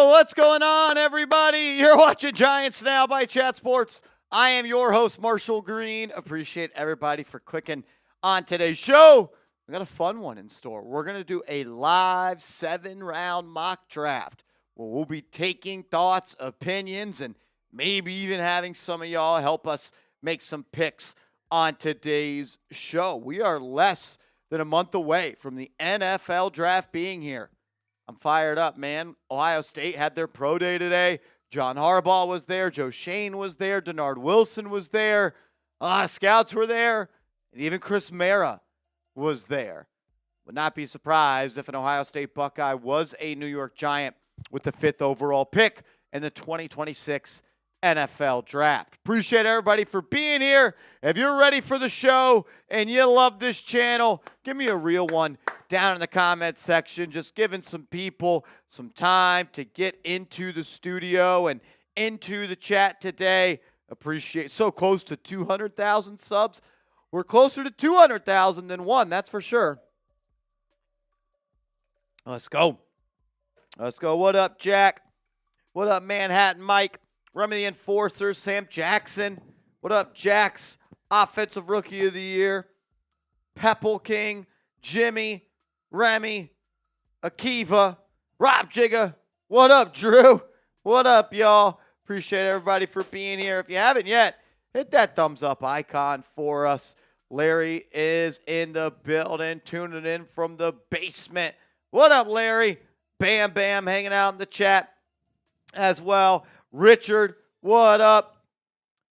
Yo, what's going on, everybody? You're watching Giants Now by Chat Sports. I am your host, Marshall Green. Appreciate everybody for clicking on today's show. We got a fun one in store. We're going to do a live 7-round mock draft where we'll be taking thoughts, opinions, and maybe even having some of y'all help us make some picks on today's show. We are less than a month away from the NFL draft being here. I'm fired up, man. Ohio State had their pro day today. John Harbaugh was there. Joe Shane was there. Denard Wilson was there. A lot of scouts were there. And even Chris Mara was there. Would not be surprised if an Ohio State Buckeye was a New York Giant with the 5th overall pick in the 2026 NFL draft. Appreciate everybody for being here. If you're ready for the show and you love this channel, give me a real one down in the comments section. Just giving some people some time to get into the studio and into the chat today. Appreciate so close to 200,000 subs. We're closer to 200,000 than one, that's for sure. Let's go. Let's go. What up, Jack? What up, Manhattan Mike? Remy the Enforcer, Sam Jackson. What up, Jax? Offensive Rookie of the Year. Pepple King, Jimmy, Remy, Akiva, Rob Jigga. What up, Drew? What up, y'all? Appreciate everybody for being here. If you haven't yet, hit that thumbs up icon for us. Larry is in the building, tuning in from the basement. What up, Larry? Bam Bam hanging out in the chat as well. Richard, what up?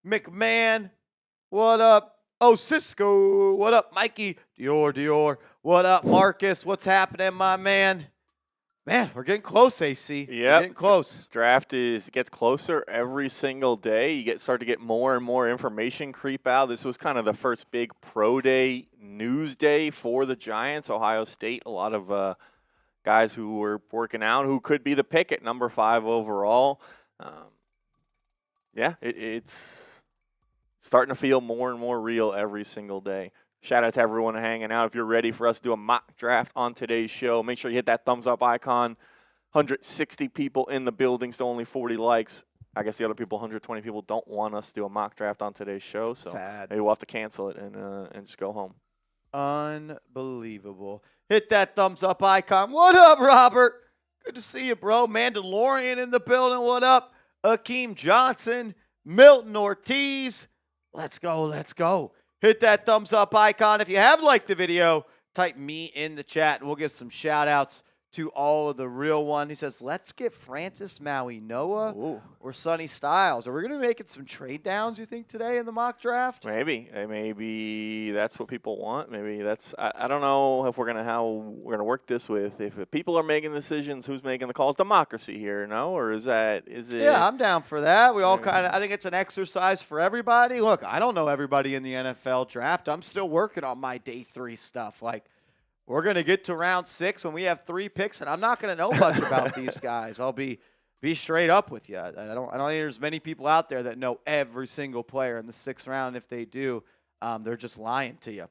McMahon, what up? Oh, Cisco, what up? Mikey, Dior, what up? Marcus, what's happening, my man? Man, we're getting close, AC. Yeah, getting close. Draft gets closer every single day. You start to get more and more information creep out. This was kind of the first big pro day, news day for the Giants. Ohio State, a lot of guys who were working out who could be the pick at number 5 overall. It's starting to feel more and more real every single day. Shout out to everyone hanging out. If you're ready for us to do a mock draft on today's show, make sure you hit that thumbs up icon. 160 people in the building, still only 40 likes. I guess the other people, 120 people, don't want us to do a mock draft on today's show. So Sad. maybe we'll have to cancel it and just go home. Unbelievable. Hit that thumbs up icon. What up, Robert? Good to see you, bro. Mandalorian in the building. What up? Akeem Johnson, Milton Ortiz. Let's go, let's go. Hit that thumbs up icon. If you have liked the video, type me in the chat, and we'll give some shout-outs to all of the real one. He says, let's get Francis Maui Noah or Sonny Styles. Are we going to be making some trade downs, you think, today in the mock draft? Maybe that's what people want. Maybe that's I don't know if we're gonna work this with. If people are making decisions, who's making the calls? Democracy here, no? Or is it? Yeah, I'm down for that. We all I think it's an exercise for everybody. Look, I don't know everybody in the NFL draft. I'm still working on my day 3 stuff. Like, we're going to get to round 6 when we have 3 picks, and I'm not going to know much about these guys. I'll be straight up with you. I don't think there's many people out there that know every single player in the 6th round. If they do, they're just lying to you.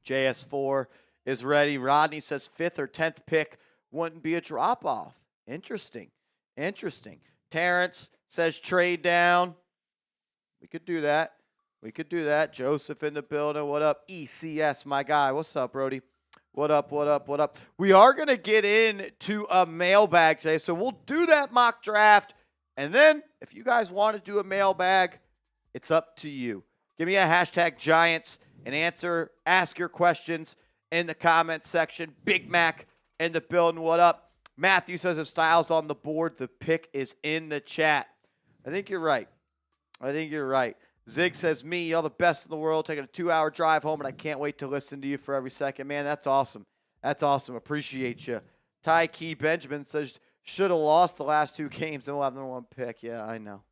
JS4 is ready. Rodney says 5th or 10th pick wouldn't be a drop-off. Interesting. Terrence says trade down. We could do that. Joseph in the building. What up? ECS, my guy. What's up, Brody? What up? We are going to get into a mailbag today, so we'll do that mock draft. And then if you guys want to do a mailbag, it's up to you. Give me a hashtag Giants and ask your questions in the comments section. Big Mac in the building. What up? Matthew says if Styles on the board, the pick is in the chat. I think you're right. Zig says, me, you're the best in the world, taking a 2-hour drive home, and I can't wait to listen to you for every second. Man, that's awesome. Appreciate you. Ty Key Benjamin says, should have lost the last 2 games, then we'll have the number 1 pick. Yeah, I know.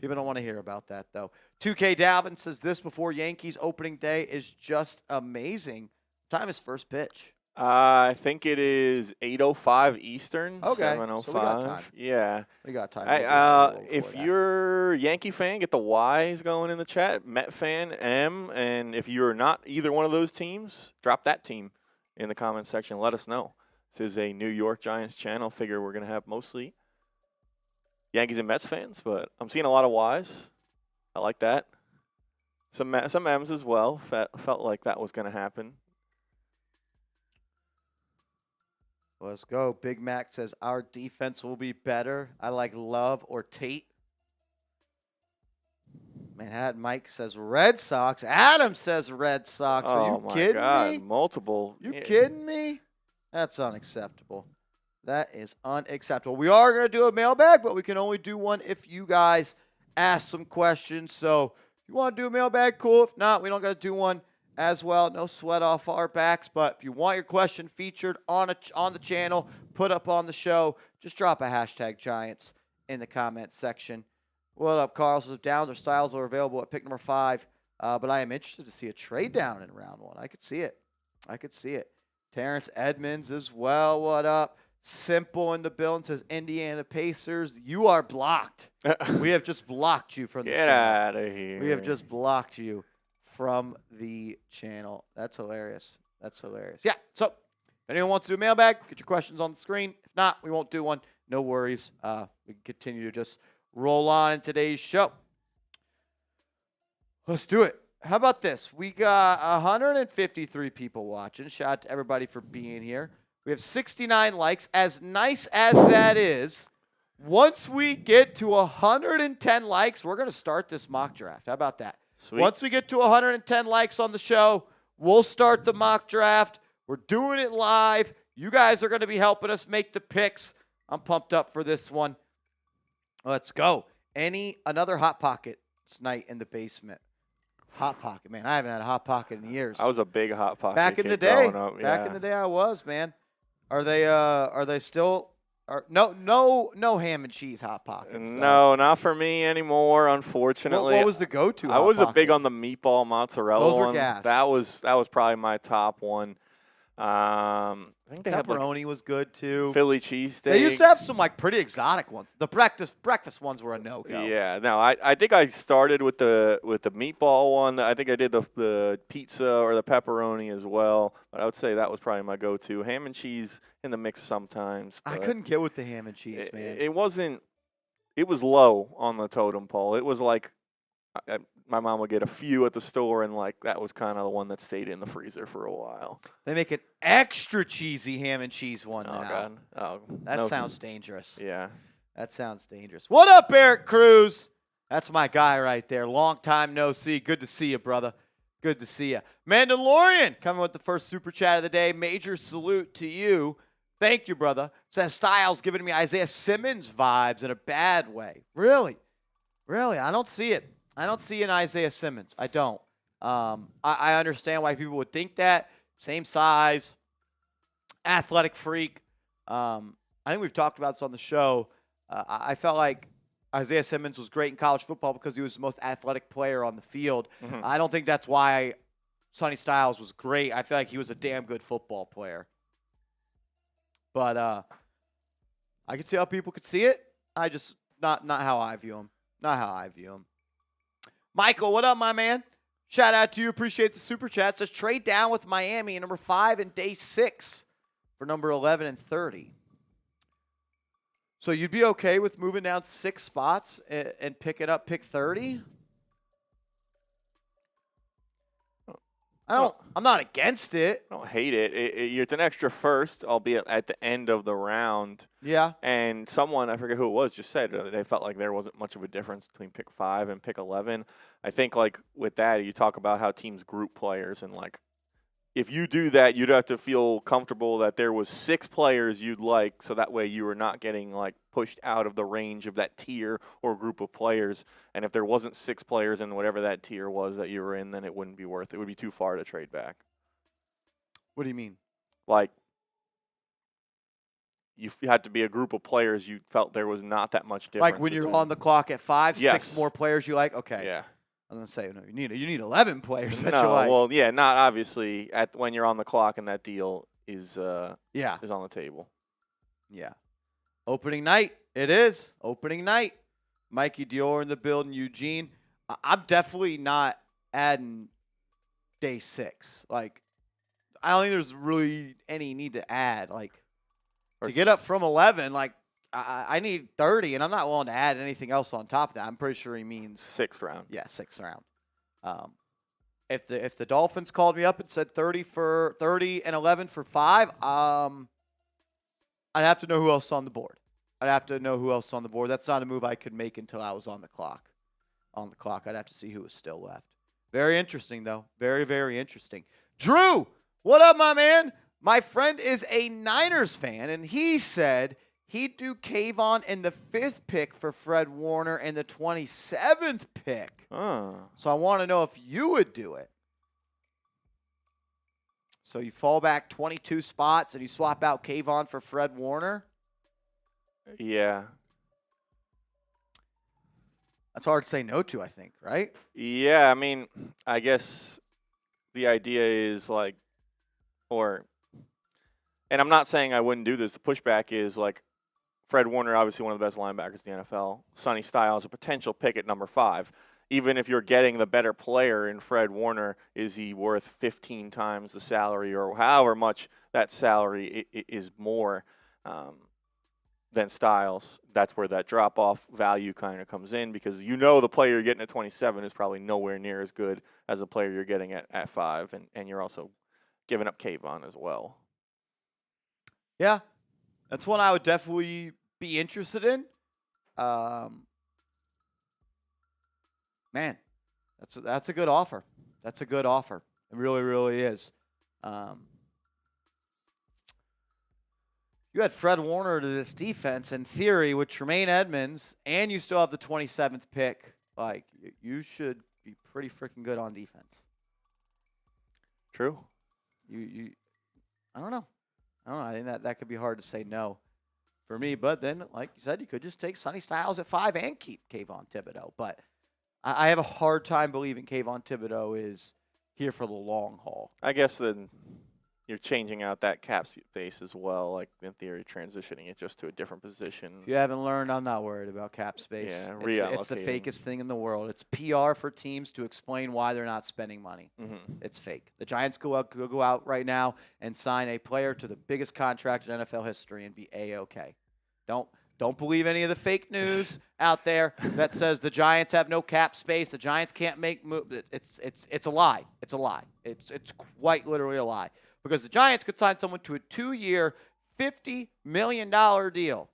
People don't want to hear about that, though. 2K Dalvin says, this before Yankees opening day is just amazing. Time is first pitch. I think it is 8:05 Eastern. Okay, 7:05. so we got time. Yeah, we got time. If you're a Yankee fan, get the Y's going in the chat. Met fan, M, and if you're not either one of those teams, drop that team in the comment section. Let us know. This is a New York Giants channel. Figure we're going to have mostly Yankees and Mets fans, but I'm seeing a lot of Ys. I like that. Some M's as well. Felt like that was going to happen. Let's go. Big Mac says our defense will be better. I like Love or Tate. Manhattan Mike says Red Sox. Adam says Red Sox. Are you kidding me? Multiple. You kidding me? That's unacceptable. That is unacceptable. We are going to do a mailbag, but we can only do one if you guys ask some questions. So if you want to do a mailbag, cool. If not, we don't got to do one as well. No sweat off our backs. But if you want your question featured on the channel, put up on the show, just drop a hashtag Giants in the comments section. What up, Carl? So Downs or Styles are available at pick number 5. But I am interested to see a trade down in round 1. I could see it. Terrence Edmunds as well. What up? Simple in the building says Indiana Pacers. You are blocked. We have just blocked you from the channel. Get out of here. We have just blocked you from the channel. That's hilarious. Yeah. So if anyone wants to do a mailbag, get your questions on the screen. If not, we won't do one. No worries. We can continue to just roll on in today's show. Let's do it. How about this? We got 153 people watching. Shout out to everybody for being here. We have 69 likes. As nice as that is, once we get to 110 likes, we're going to start this mock draft. How about that? Sweet. Once we get to 110 likes on the show, we'll start the mock draft. We're doing it live. You guys are going to be helping us make the picks. I'm pumped up for this one. Let's go. Another Hot Pocket tonight in the basement. Hot Pocket, man. I haven't had a Hot Pocket in years. I was a big Hot Pocket back in kid the day. growing up. Back in the day, I was, man. Are they still? No ham and cheese Hot Pockets. No, not for me anymore. Unfortunately, what was the go-to? I was a big on the meatball mozzarella. Those were one. gas. That was probably my top one. I think they had pepperoni was good too. Philly cheesesteak. They used to have some pretty exotic ones. The breakfast ones were a no-go. Yeah, no, I think I started with the meatball one. I think I did the pizza or the pepperoni as well. But I would say that was probably my go-to. Ham and cheese in the mix sometimes. I couldn't get with the ham and cheese, man. It wasn't. It was low on the totem pole. It was like my mom would get a few at the store, and that was kind of the one that stayed in the freezer for a while. They make an extra cheesy ham and cheese one now. God. Oh, that sounds dangerous. Yeah. That sounds dangerous. What up, Eric Cruz? That's my guy right there. Long time no see. Good to see you, brother. Good to see you. Mandalorian coming with the first super chat of the day. Major salute to you. Thank you, brother. Says Styles giving me Isaiah Simmons vibes in a bad way. Really? I don't see it. I don't see an Isaiah Simmons. I don't. I understand why people would think that. Same size, athletic freak. I think we've talked about this on the show. I felt like Isaiah Simmons was great in college football because he was the most athletic player on the field. Mm-hmm. I don't think that's why Sonny Styles was great. I feel like he was a damn good football player. But I can see how people could see it. I just not how I view him. Not how I view him. Michael, what up, my man? Shout out to you. Appreciate the super chat. Says trade down with Miami, number 5 and day 6 for number 11 and 30. So you'd be okay with moving down 6 spots and picking up pick 30? I'm not against it. I don't hate it. It's an extra first, albeit at the end of the round. Yeah. And someone, I forget who it was, just said they felt like there wasn't much of a difference between pick 5 and pick 11. I think with that, you talk about how teams group players, and if you do that, you'd have to feel comfortable that there was 6 players you'd like, so that way you were not getting pushed out of the range of that tier or group of players. And if there wasn't 6 players in whatever that tier was that you were in, then it wouldn't be worth it. It would be too far to trade back. What do you mean? You had to be a group of players you felt there was not that much difference. Like when you're on the clock at 5, yes. 6 more players you like? Okay. Yeah. I'm going to say, no, you need 11 players that no, you like. Well, yeah, not obviously when you're on the clock and that deal is on the table. Yeah. Opening night. It is. Opening night. Mikey Dior in the building. Eugene. I'm definitely not adding day 6. I don't think there's really any need to add. To get up from 11, like, I need 30, and I'm not willing to add anything else on top of that. I'm pretty sure he means 6th round. Yeah, 6th round. If the Dolphins called me up and said 30 and 11 for 5, I'd have to know who else is on the board. That's not a move I could make until I was on the clock. I'd have to see who was still left. Very interesting, though. Very, very interesting. Drew, what up, my man? My friend is a Niners fan, and he said he'd do Kayvon in the 5th pick for Fred Warner and the 27th pick. Oh. So I want to know if you would do it. So you fall back 22 spots and you swap out Kayvon for Fred Warner? Yeah. That's hard to say no to, I think, right? Yeah, I mean, I guess the idea is like, and I'm not saying I wouldn't do this. The pushback is like, Fred Warner, obviously one of the best linebackers in the NFL. Sonny Styles, a potential pick at number 5. Even if you're getting the better player in Fred Warner, is he worth 15 times the salary or however much that salary is more than Styles? That's where that drop-off value kind of comes in, because you know the player you're getting at 27 is probably nowhere near as good as the player you're getting at 5, and you're also giving up Kayvon as well. Yeah, that's one I would definitely be interested in. Man, that's a good offer. That's a good offer. It really, really is. You had Fred Warner to this defense, in theory, with Tremaine Edmunds, and you still have the 27th pick. Like, you should be pretty freaking good on defense. True. I don't know. I think that could be hard to say no for me. But then, like you said, you could just take Sonny Styles at 5 and keep Kayvon Thibodeau. But I have a hard time believing Kayvon Thibodeau is here for the long haul. I guess then you're changing out that cap space as well, like in theory, transitioning it just to a different position. If you haven't learned, I'm not worried about cap space. Yeah, it's the fakest thing in the world. It's PR for teams to explain why they're not spending money. Mm-hmm. It's fake. The Giants go out right now and sign a player to the biggest contract in NFL history and be A-OK. Don't believe any of the fake news out there that says the Giants have no cap space, the Giants can't make moves. It's a lie. It's a lie. It's quite literally a lie. Because the Giants could sign someone to a 2-year, $50 million deal,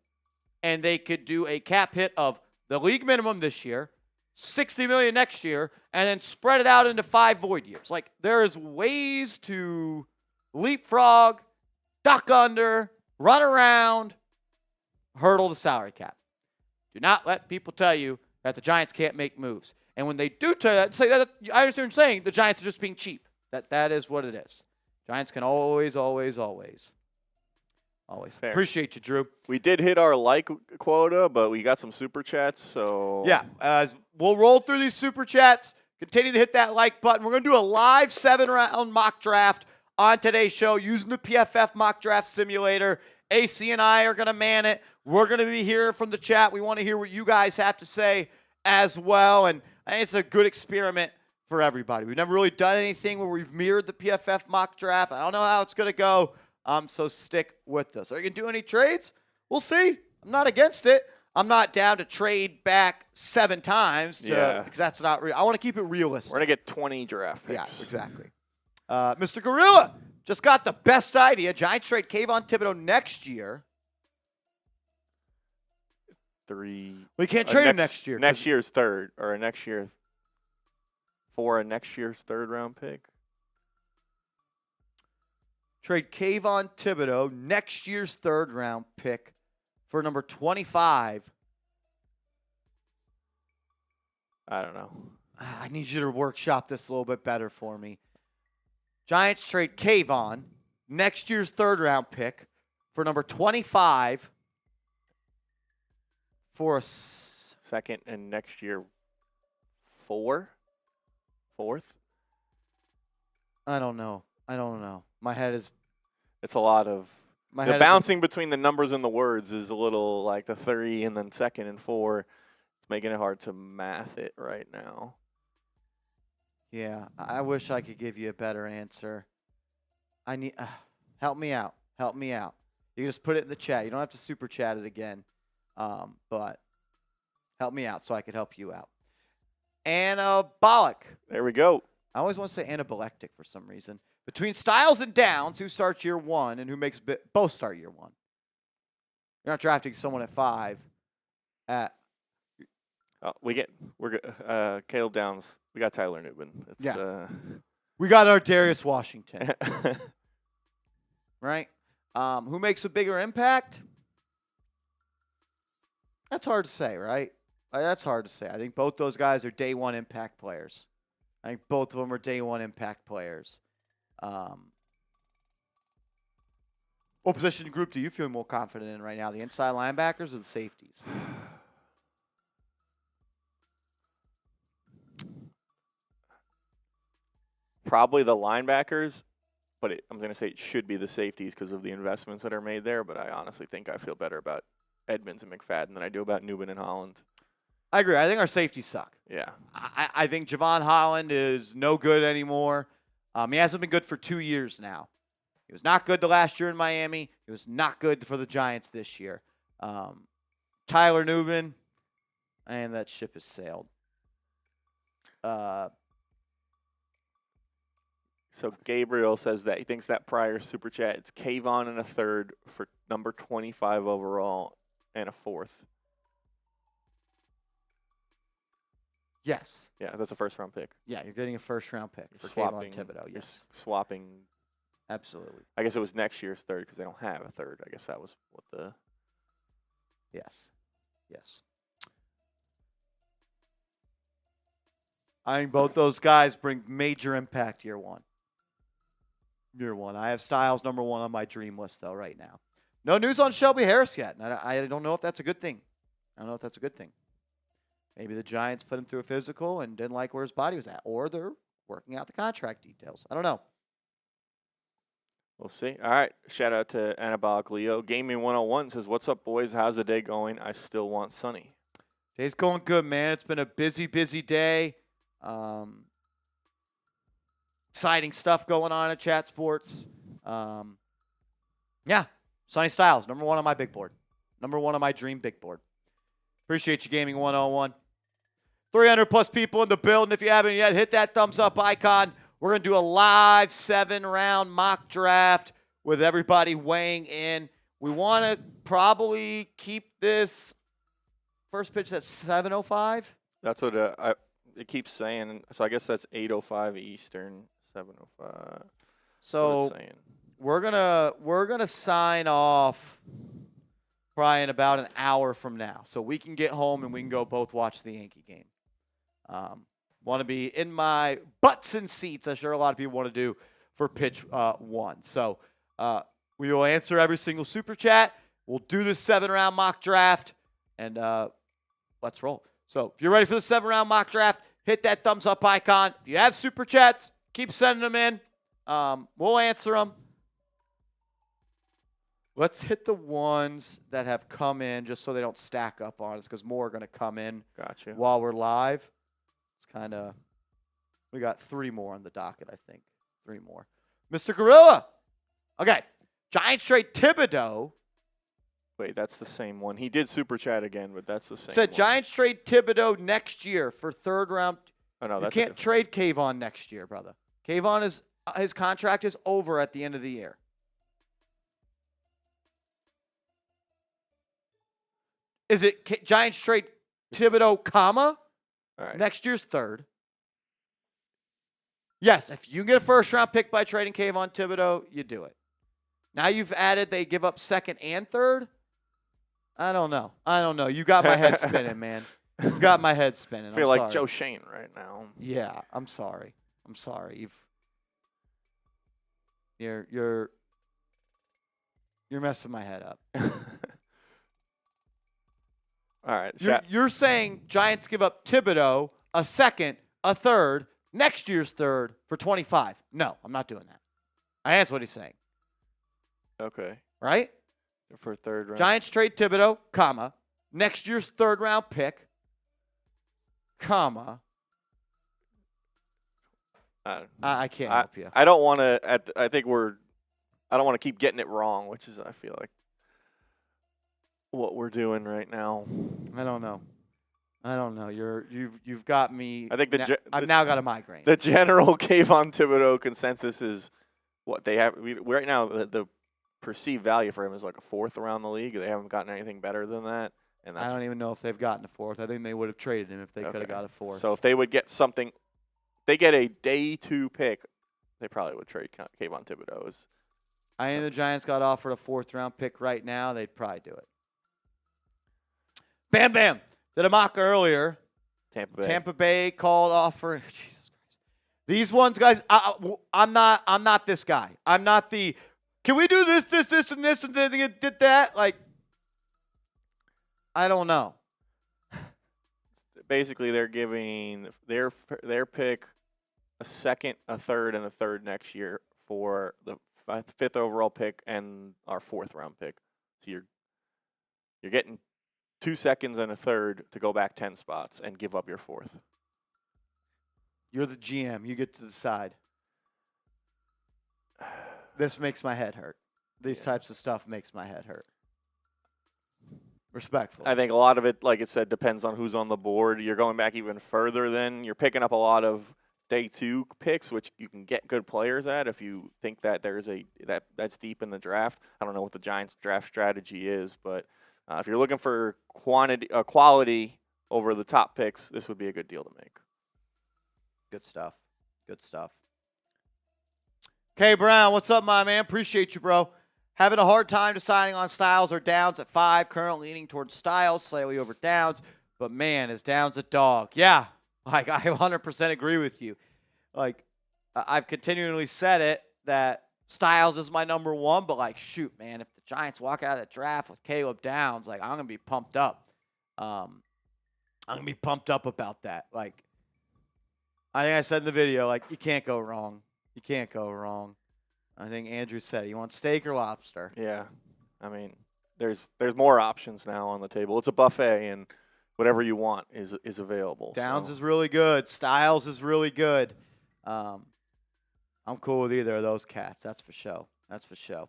and they could do a cap hit of the league minimum this year, $60 million next year, and then spread it out into 5 void years. Like, there is ways to leapfrog, duck under, run around, hurdle the salary cap. Do not let people tell you that the Giants can't make moves. And when they do tell you that, say that, I understand what you're saying, the Giants are just being cheap. That is what it is. Giants can always. Fair. Appreciate you, Drew. We did hit our like quota, but we got some super chats, so yeah. We'll roll through these super chats. Continue to hit that like button. We're going to do a live 7-round mock draft on today's show using the PFF mock draft simulator. AC and I are going to man it. We're going to be hearing from the chat. We want to hear what you guys have to say as well, and I think it's a good experiment for everybody. We've never really done anything where we've mirrored the PFF mock draft. I don't know how it's going to go, so stick with us. Are you going to do any trades? We'll see. I'm not against it. I'm not down to trade back 7 times because that's not real. I want to keep it realistic. We're going to get 20 draft picks. Yeah, exactly. Mr. Gorilla just got the best idea. Giants trade Kayvon Thibodeau next year. 3. We can't trade him next year. Next year's third, or next year for a next year's 3rd round pick. Trade Kayvon Thibodeau, next year's 3rd round pick, for number 25. I don't know. I need you to workshop this a little bit better for me. Giants trade Kayvon, next year's 3rd round pick, for number 25 for a 2nd, and next year 4th. I don't know. My head is. It's a lot of. The bouncing between the numbers and the words is a little like the 3 and then 2nd and 4. It's making it hard to math it right now. Yeah, I wish I could give you a better answer. I need help me out. You can just put it in the chat. You don't have to super chat it again. But help me out so I can help you out. Anabolic. There we go. I always want to say anabollectic for some reason. Between Styles and Downs, who starts year 1 and who makes both start year 1? You're not drafting someone at 5. Caleb Downs. We got Tyler Newman. We got our Darius Washington. Right? Who makes a bigger impact? That's hard to say, right? That's hard to say. I think both those guys are day 1 impact players. I think both of them are day 1 impact players. What position group do you feel more confident in right now? The inside linebackers or the safeties? Probably the linebackers, but I'm going to say it should be the safeties because of the investments that are made there. But I honestly think I feel better about Edmunds and McFadden than I do about Newman and Holland. I agree. I think our safeties suck. Yeah. I think Javon Holland is no good anymore. He hasn't been good for 2 years now. He was not good the last year in Miami. He was not good for the Giants this year. Tyler Newman, and that ship has sailed. So Gabriel says that he thinks that prior super chat, it's Kayvon and a third for number 25 overall and a 4th. Yes. Yeah, that's a first-round pick. Yeah, you're getting a first-round pick for swapping Kayvon Thibodeau. Yes. Swapping. Absolutely. I guess it was next year's third because they don't have a third. I guess that was what the. Yes. Yes. I think both those guys bring major impact year 1. Year 1. I have Styles number 1 on my dream list, though, right now. No news on Shelby Harris yet. And I don't know if that's a good thing. Maybe the Giants put him through a physical and didn't like where his body was at. Or they're working out the contract details. I don't know. We'll see. All right. Shout out to Anabolic Leo. Gaming 101 says, "What's up, boys? How's the day going? I still want Sonny." Day's going good, man. It's been a busy, busy day. Exciting stuff going on at Chat Sports. Yeah. Sonny Styles, number 1 on my big board. Number 1 on my dream big board. Appreciate you, Gaming 101. 300-plus people in the building. If you haven't yet, hit that thumbs-up icon. We're going to do a live 7-round mock draft with everybody weighing in. We want to probably keep this first pitch at 7:05. That's what it keeps saying. So I guess that's 8:05 Eastern, 7:05. So we're gonna sign off probably in about an hour from now, so we can get home and we can go both watch the Yankee game. Want to be in my butts and seats. I'm sure a lot of people want to do for pitch 1. So we will answer every single super chat. We'll do this 7-round mock draft, and let's roll. So if you're ready for the 7-round mock draft, hit that thumbs up icon. If you have super chats, keep sending them in. We'll answer them. Let's hit the ones that have come in just so they don't stack up on us because more are going to come in while we're live. It's kind of – we got 3 more on the docket, I think. 3 more. Mr. Gorilla. Okay. Giants trade Thibodeau. Wait, that's the same one. He did super chat again, but that's the same Said one. Giants trade Thibodeau next year for 3rd round. Oh, no, you can't trade Kayvon next year, brother. Kayvon is his contract is over at the end of the year. Is it Giants trade Thibodeau, comma? All right. Next year's 3rd. Yes, if you get a 1st-round pick by trading Kayvon Thibodeau, you do it. Now you've added they give up 2nd and 3rd. I don't know. You got my head spinning, man. You've got my head spinning. I feel like Joe Shane right now. Yeah, I'm sorry. You're messing my head up. All right. You're saying Giants give up Thibodeau, a 2nd, a 3rd, next year's 3rd for 25. No, I'm not doing that. That's what he's saying. Okay. Right? For 3rd round. Giants trade Thibodeau, comma, next year's 3rd round pick, comma. I can't help you. I don't want to. I don't want to keep getting it wrong, which is I feel like what we're doing right now. I don't know. You've got me. I think I've now got a migraine. The general Kayvon Thibodeau consensus is what they have. Right now, the perceived value for him is like a 4th around the league. They haven't gotten anything better than that. And I don't even know if they've gotten a 4th. I think they would have traded him if they could have got a 4th. So if they would get something, they get a day 2 pick, they probably would trade Kayvon Thibodeau. I think the Giants got offered a 4th round pick right now. They'd probably do it. Bam, bam. Did a mock earlier. Tampa Bay called offer. Jesus Christ. These ones, guys, I'm not this guy. I'm not the, can we do this, and this, and then did that? Like, I don't know. Basically, they're giving their pick a 2nd, a 3rd, and a 3rd next year for the 5th overall pick and our 4th round pick. So you're getting 2 seconds and a 3rd to go back 10 spots and give up your 4th. You're the GM. You get to decide. This makes my head hurt. These types of stuff makes my head hurt. Respectful. I think a lot of it, like it said, depends on who's on the board. You're going back even further then. You're picking up a lot of day 2 picks, which you can get good players at if you think that there's that's deep in the draft. I don't know what the Giants' draft strategy is, but if you're looking for quality over the top picks, this would be a good deal to make. Good stuff. Good stuff. K Brown, what's up, my man? Appreciate you, bro. Having a hard time deciding on Styles or Downs at 5. Currently leaning towards Styles, slightly over Downs. But, man, is Downs a dog. Yeah, like I 100% agree with you. Like, I've continually said it that Styles is my number 1. But, like, shoot, man, if the Giants walk out of the draft with Caleb Downs, like, I'm going to be pumped up. I'm going to be pumped up about that. Like, I think I said in the video, like, you can't go wrong. You can't go wrong. I think Andrew said, you want steak or lobster? Yeah. I mean, there's more options now on the table. It's a buffet, and whatever you want is available. Downs is really good. Styles is really good. I'm cool with either of those cats. That's for sure. That's for sure.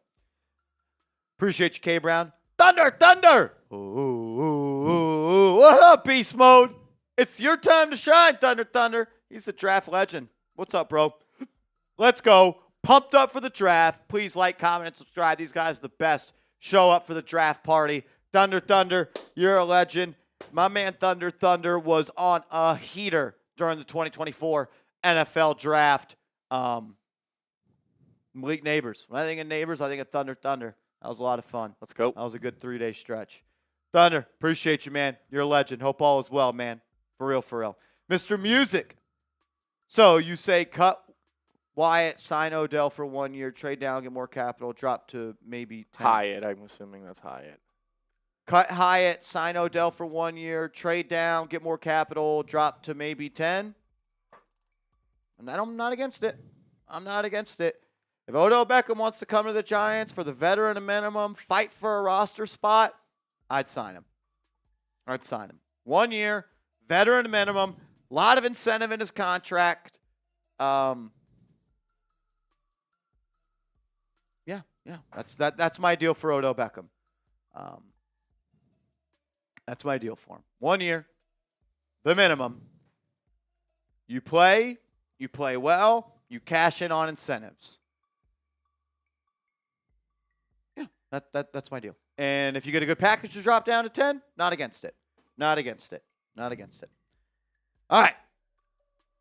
Appreciate you, K Brown. Thunder! Ooh. What up, Beast Mode? It's your time to shine, Thunder. He's the draft legend. What's up, bro? Let's go. Pumped up for the draft. Please like, comment, and subscribe. These guys are the best. Show up for the draft party. Thunder, you're a legend. My man Thunder was on a heater during the 2024 NFL draft. Malik Nabers. When I think of Nabers, I think of Thunder. That was a lot of fun. Let's go. That was a good 3-day stretch. Thunder, appreciate you, man. You're a legend. Hope all is well, man. For real. Mr. Music. So you say cut Wyatt, sign Odell for 1 year, trade down, get more capital, drop to maybe 10. Hyatt, I'm assuming that's Hyatt. Cut Hyatt, sign Odell for 1 year, trade down, get more capital, drop to maybe 10. I'm not against it. If Odell Beckham wants to come to the Giants for the veteran minimum, fight for a roster spot, I'd sign him. 1 year, veteran minimum, a lot of incentive in his contract. Yeah. That's my deal for Odell Beckham. That's my deal for him. 1 year, the minimum. You play well, you cash in on incentives. Yeah, that's my deal. And if you get a good package to drop down to 10, not against it. All right.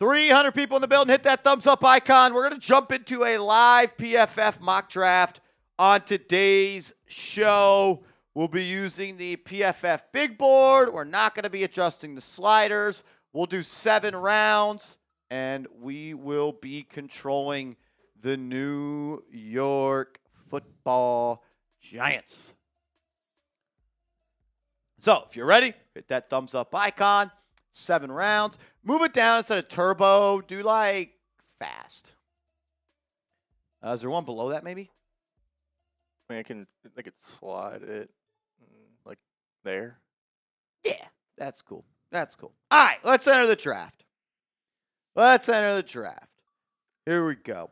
300 people in the building. Hit that thumbs up icon. We're going to jump into a live PFF mock draft on today's show. We'll be using the PFF big board. We're not going to be adjusting the sliders. We'll do 7 rounds, and we will be controlling the New York Football Giants. So if you're ready, hit that thumbs up icon. 7 rounds. Move it down instead of turbo. Do like fast. Is there one below that maybe? I mean, I could slide it like there. Yeah, that's cool. All right, let's enter the draft. Here we go.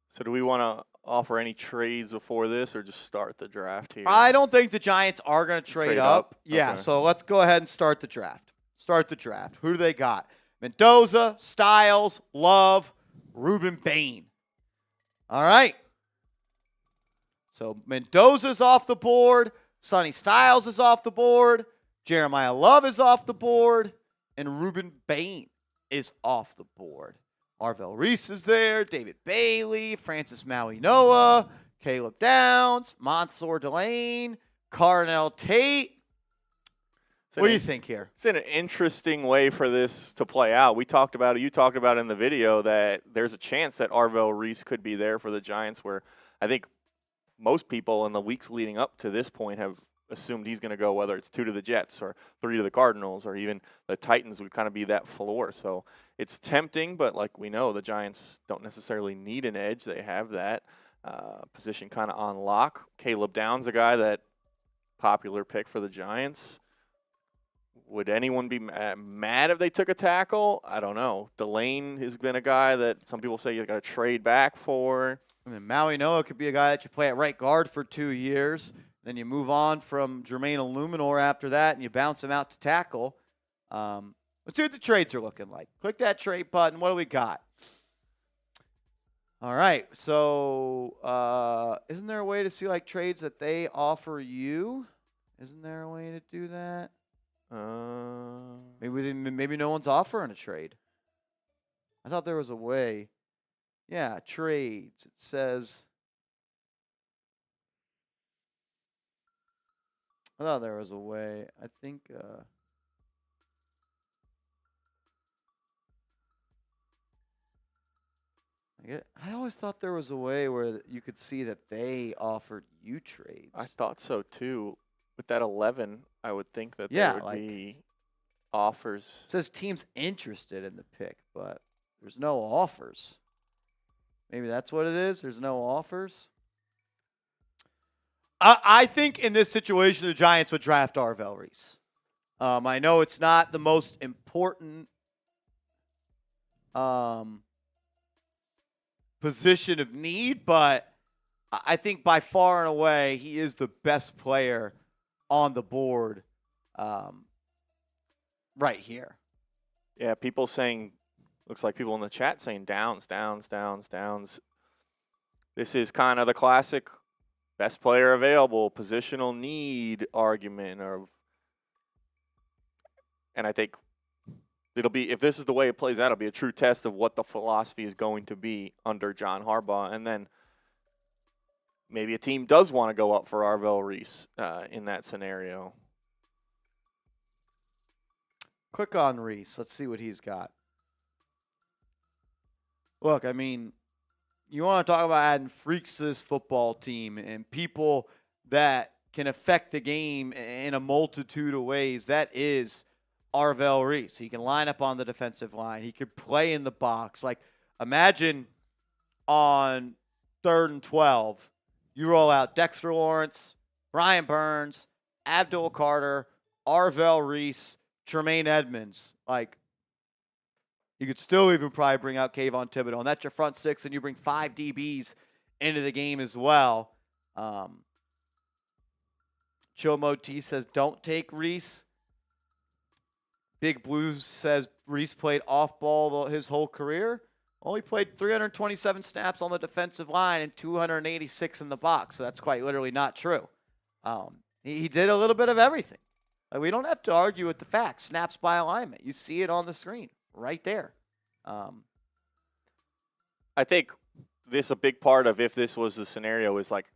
So do we want to offer any trades before this, or just start the draft here? I don't think the Giants are going to trade up. Yeah, Okay. so let's go ahead and start the draft. Who do they got? Mendoza, Styles, Love, Ruben Bain. All right. So Mendoza's off the board. Sonny Styles is off the board. Jeremiyah Love is off the board. And Ruben Bain is off the board. Arvell Reese is there. David Bailey, Francis Maui-Noah, Caleb Downs, Mansour Delane, Carnell Tate. What do you think here? It's an interesting way for this to play out. We talked about it. You talked about it in the video that there's a chance that Arvell Reese could be there for the Giants, where I think most people in the weeks leading up to this point have assumed he's going to go, whether it's 2 to the Jets or 3 to the Cardinals or even the Titans would kind of be that floor. So it's tempting, but like we know, the Giants don't necessarily need an edge. They have that position kind of on lock. Caleb Downs, a guy that popular pick for the Giants. Would anyone be mad if they took a tackle? I don't know. Delane has been a guy that some people say you got to trade back for. I mean, Maui-Noah could be a guy that you play at right guard for 2 years. Then you move on from Jermaine Illuminor after that, and you bounce him out to tackle. Let's see what the trades are looking like. Click that trade button. What do we got? All right. So isn't there a way to see like trades that they offer you? Isn't there a way to do that? Maybe no one's offering a trade. I thought there was a way. Yeah, trades. It says. I thought there was a way. I think. I always thought there was a way where you could see that they offered you trades. I thought so too. With that 11, I would think that there would be offers. It says teams interested in the pick, but there's no offers. Maybe that's what it is. There's no offers. I think in this situation, the Giants would draft Arvell Reese. I know it's not the most important position of need, but I think by far and away, he is the best player on the board right here. Yeah, people saying, looks like people in the chat saying Downs. This is kind of the classic best player available, positional need argument. And I think it'll be, if this is the way it plays out, it'll be a true test of what the philosophy is going to be under John Harbaugh. And then maybe a team does want to go up for Arvell Reese in that scenario. Click on Reese. Let's see what he's got. Look, I mean, you want to talk about adding freaks to this football team and people that can affect the game in a multitude of ways. That is Arvell Reese. He can line up on the defensive line. He could play in the box. Like, imagine on 3rd and 12, you roll out Dexter Lawrence, Brian Burns, Abdul Carter, Arvell Reese, Tremaine Edmunds. Like, you could still even probably bring out Kayvon Thibodeau. And that's your front 6, and you bring 5 DBs into the game as well. Chomo T says, don't take Reese. Big Blue says Reese played off-ball his whole career. Only played 327 snaps on the defensive line and 286 in the box. So that's quite literally not true. He did a little bit of everything. Like, we don't have to argue with the facts. Snaps by alignment. You see it on the screen right there. I think this a big part of, if this was the scenario, is like,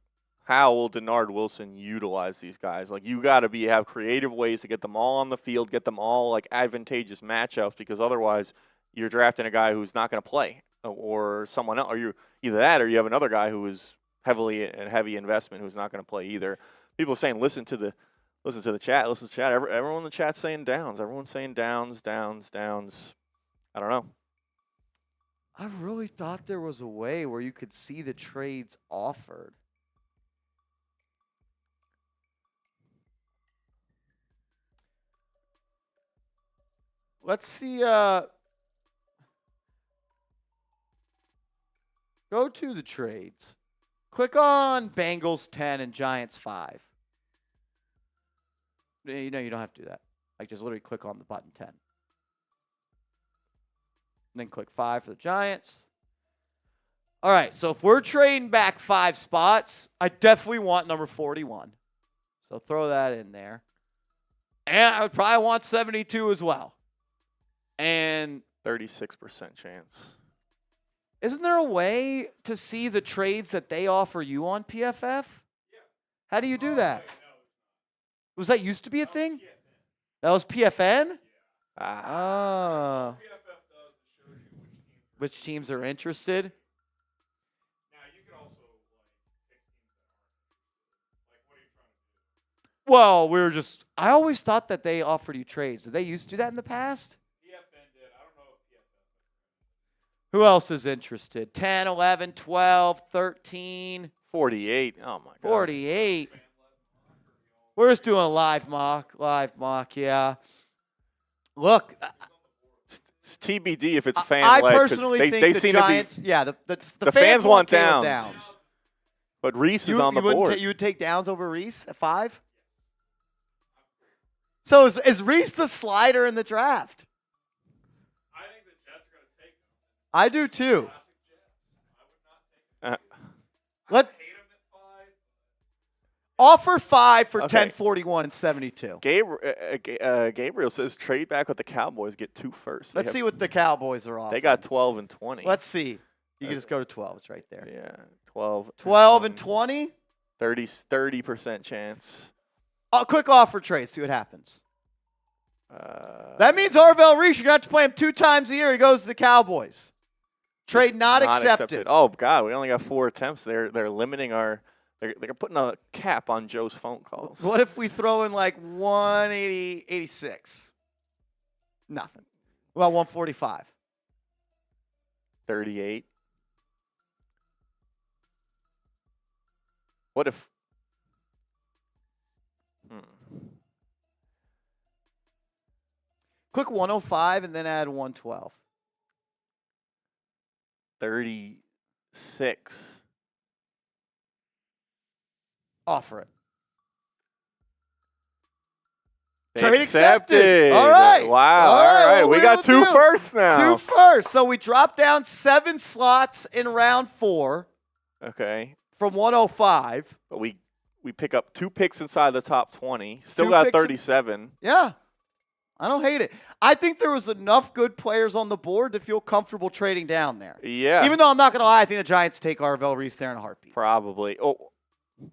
how will Denard Wilson utilize these guys? Like, you got to have creative ways to get them all on the field, get them all like advantageous matchups, because otherwise you're drafting a guy who's not going to play, or someone else, or you either that, or you have another guy who is heavy investment who's not going to play either. People are saying, listen to the chat. Everyone in the chat's saying Downs. Everyone's saying Downs. I don't know. I really thought there was a way where you could see the trades offered. Let's see. Go to the trades. Click on Bengals 10 and Giants 5. You know, you don't have to do that. Like, just literally click on the button 10. And then click 5 for the Giants. All right, so if we're trading back 5 spots, I definitely want number 41. So throw that in there. And I would probably want 72 as well. And 36% chance. isn't there a way to see the trades that they offer you on PFF? Yeah. How do you do that? Was that used to be a thing? That was PFN? Oh. Which teams are interested? Well, I always thought that they offered you trades. Did they used to do that in the past? PFN did. I don't know if PFN. Who else is interested? 10, 11, 12, 13. 48. Oh, my God. 48. We're just doing a live mock. Yeah. Look. It's TBD if it's fan-led. I personally think the Giants, the fans want downs. But Reese is on the board. You would take Downs over Reese at 5? So is Reese the slider in the draft? I think the Jets are going to take him. I do too. Let hate him at 5. Offer 5 for 10, 41, and 72. Gabriel says trade back with the Cowboys, get 2 first. Let's see what the Cowboys are offering. They got 12 and 20. Let's see. You can just go to 12. It's right there. Yeah, 12. 12 and 20? 30% chance. Quick offer trade. See what happens. That means Arvell Reese, you're going to have to play him 2 times a year. He goes to the Cowboys. Trade not accepted. Oh, God. We only got 4 attempts. They're limiting our – they're putting a cap on Joe's phone calls. What if we throw in like 180, 86? Nothing. Well, 145. 38. What if – Click 105 and then add 112. 36. Offer it. They Trade accepted. All right. Wow. All right. We got 2 firsts now. 2 firsts. So we dropped down 7 slots in round 4. Okay. From 105. But we pick up 2 picks inside the top 20. Still got 37. Yeah. I don't hate it. I think there was enough good players on the board to feel comfortable trading down there. Yeah. Even though I'm not going to lie, I think the Giants take Arvell Reese there in a heartbeat. Probably. Oh,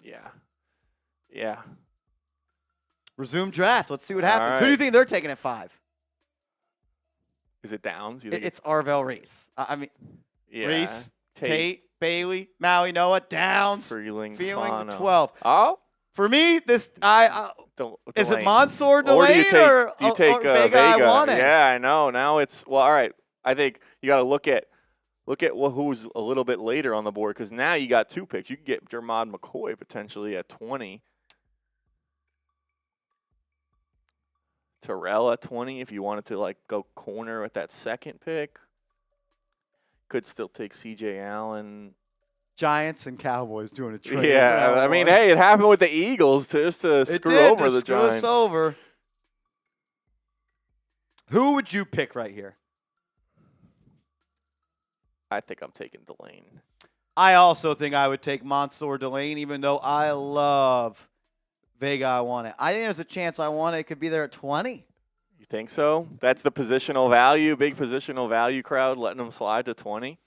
yeah. Yeah. Resume draft. Let's see what happens. Right. Who do you think they're taking at 5? Is it Downs? It's Arvell Reese. Yeah. Reese, Tate, Bailey, Maui, Noah, Downs, Feeling 12. Oh? For me, is it Mansour, Or do you Delane, take or Vega? Yeah, I know. Now it's all right. I think you got to look at who's a little bit later on the board because now you got 2 picks. You can get Jermod McCoy potentially at 20. Terrell at 20 if you wanted to go corner with that second pick. Could still take C.J. Allen. Giants and Cowboys doing a trade. Yeah, I mean, hey, it happened with the Eagles to screw over the Giants. Screw us over. Who would you pick right here? I think I'm taking Delane. I also think I would take Mansour Delane, even though I love Vega. I want it. I think there's a chance I want it. It could be there at 20. You think so? That's the positional value, big positional value crowd letting them slide to 20.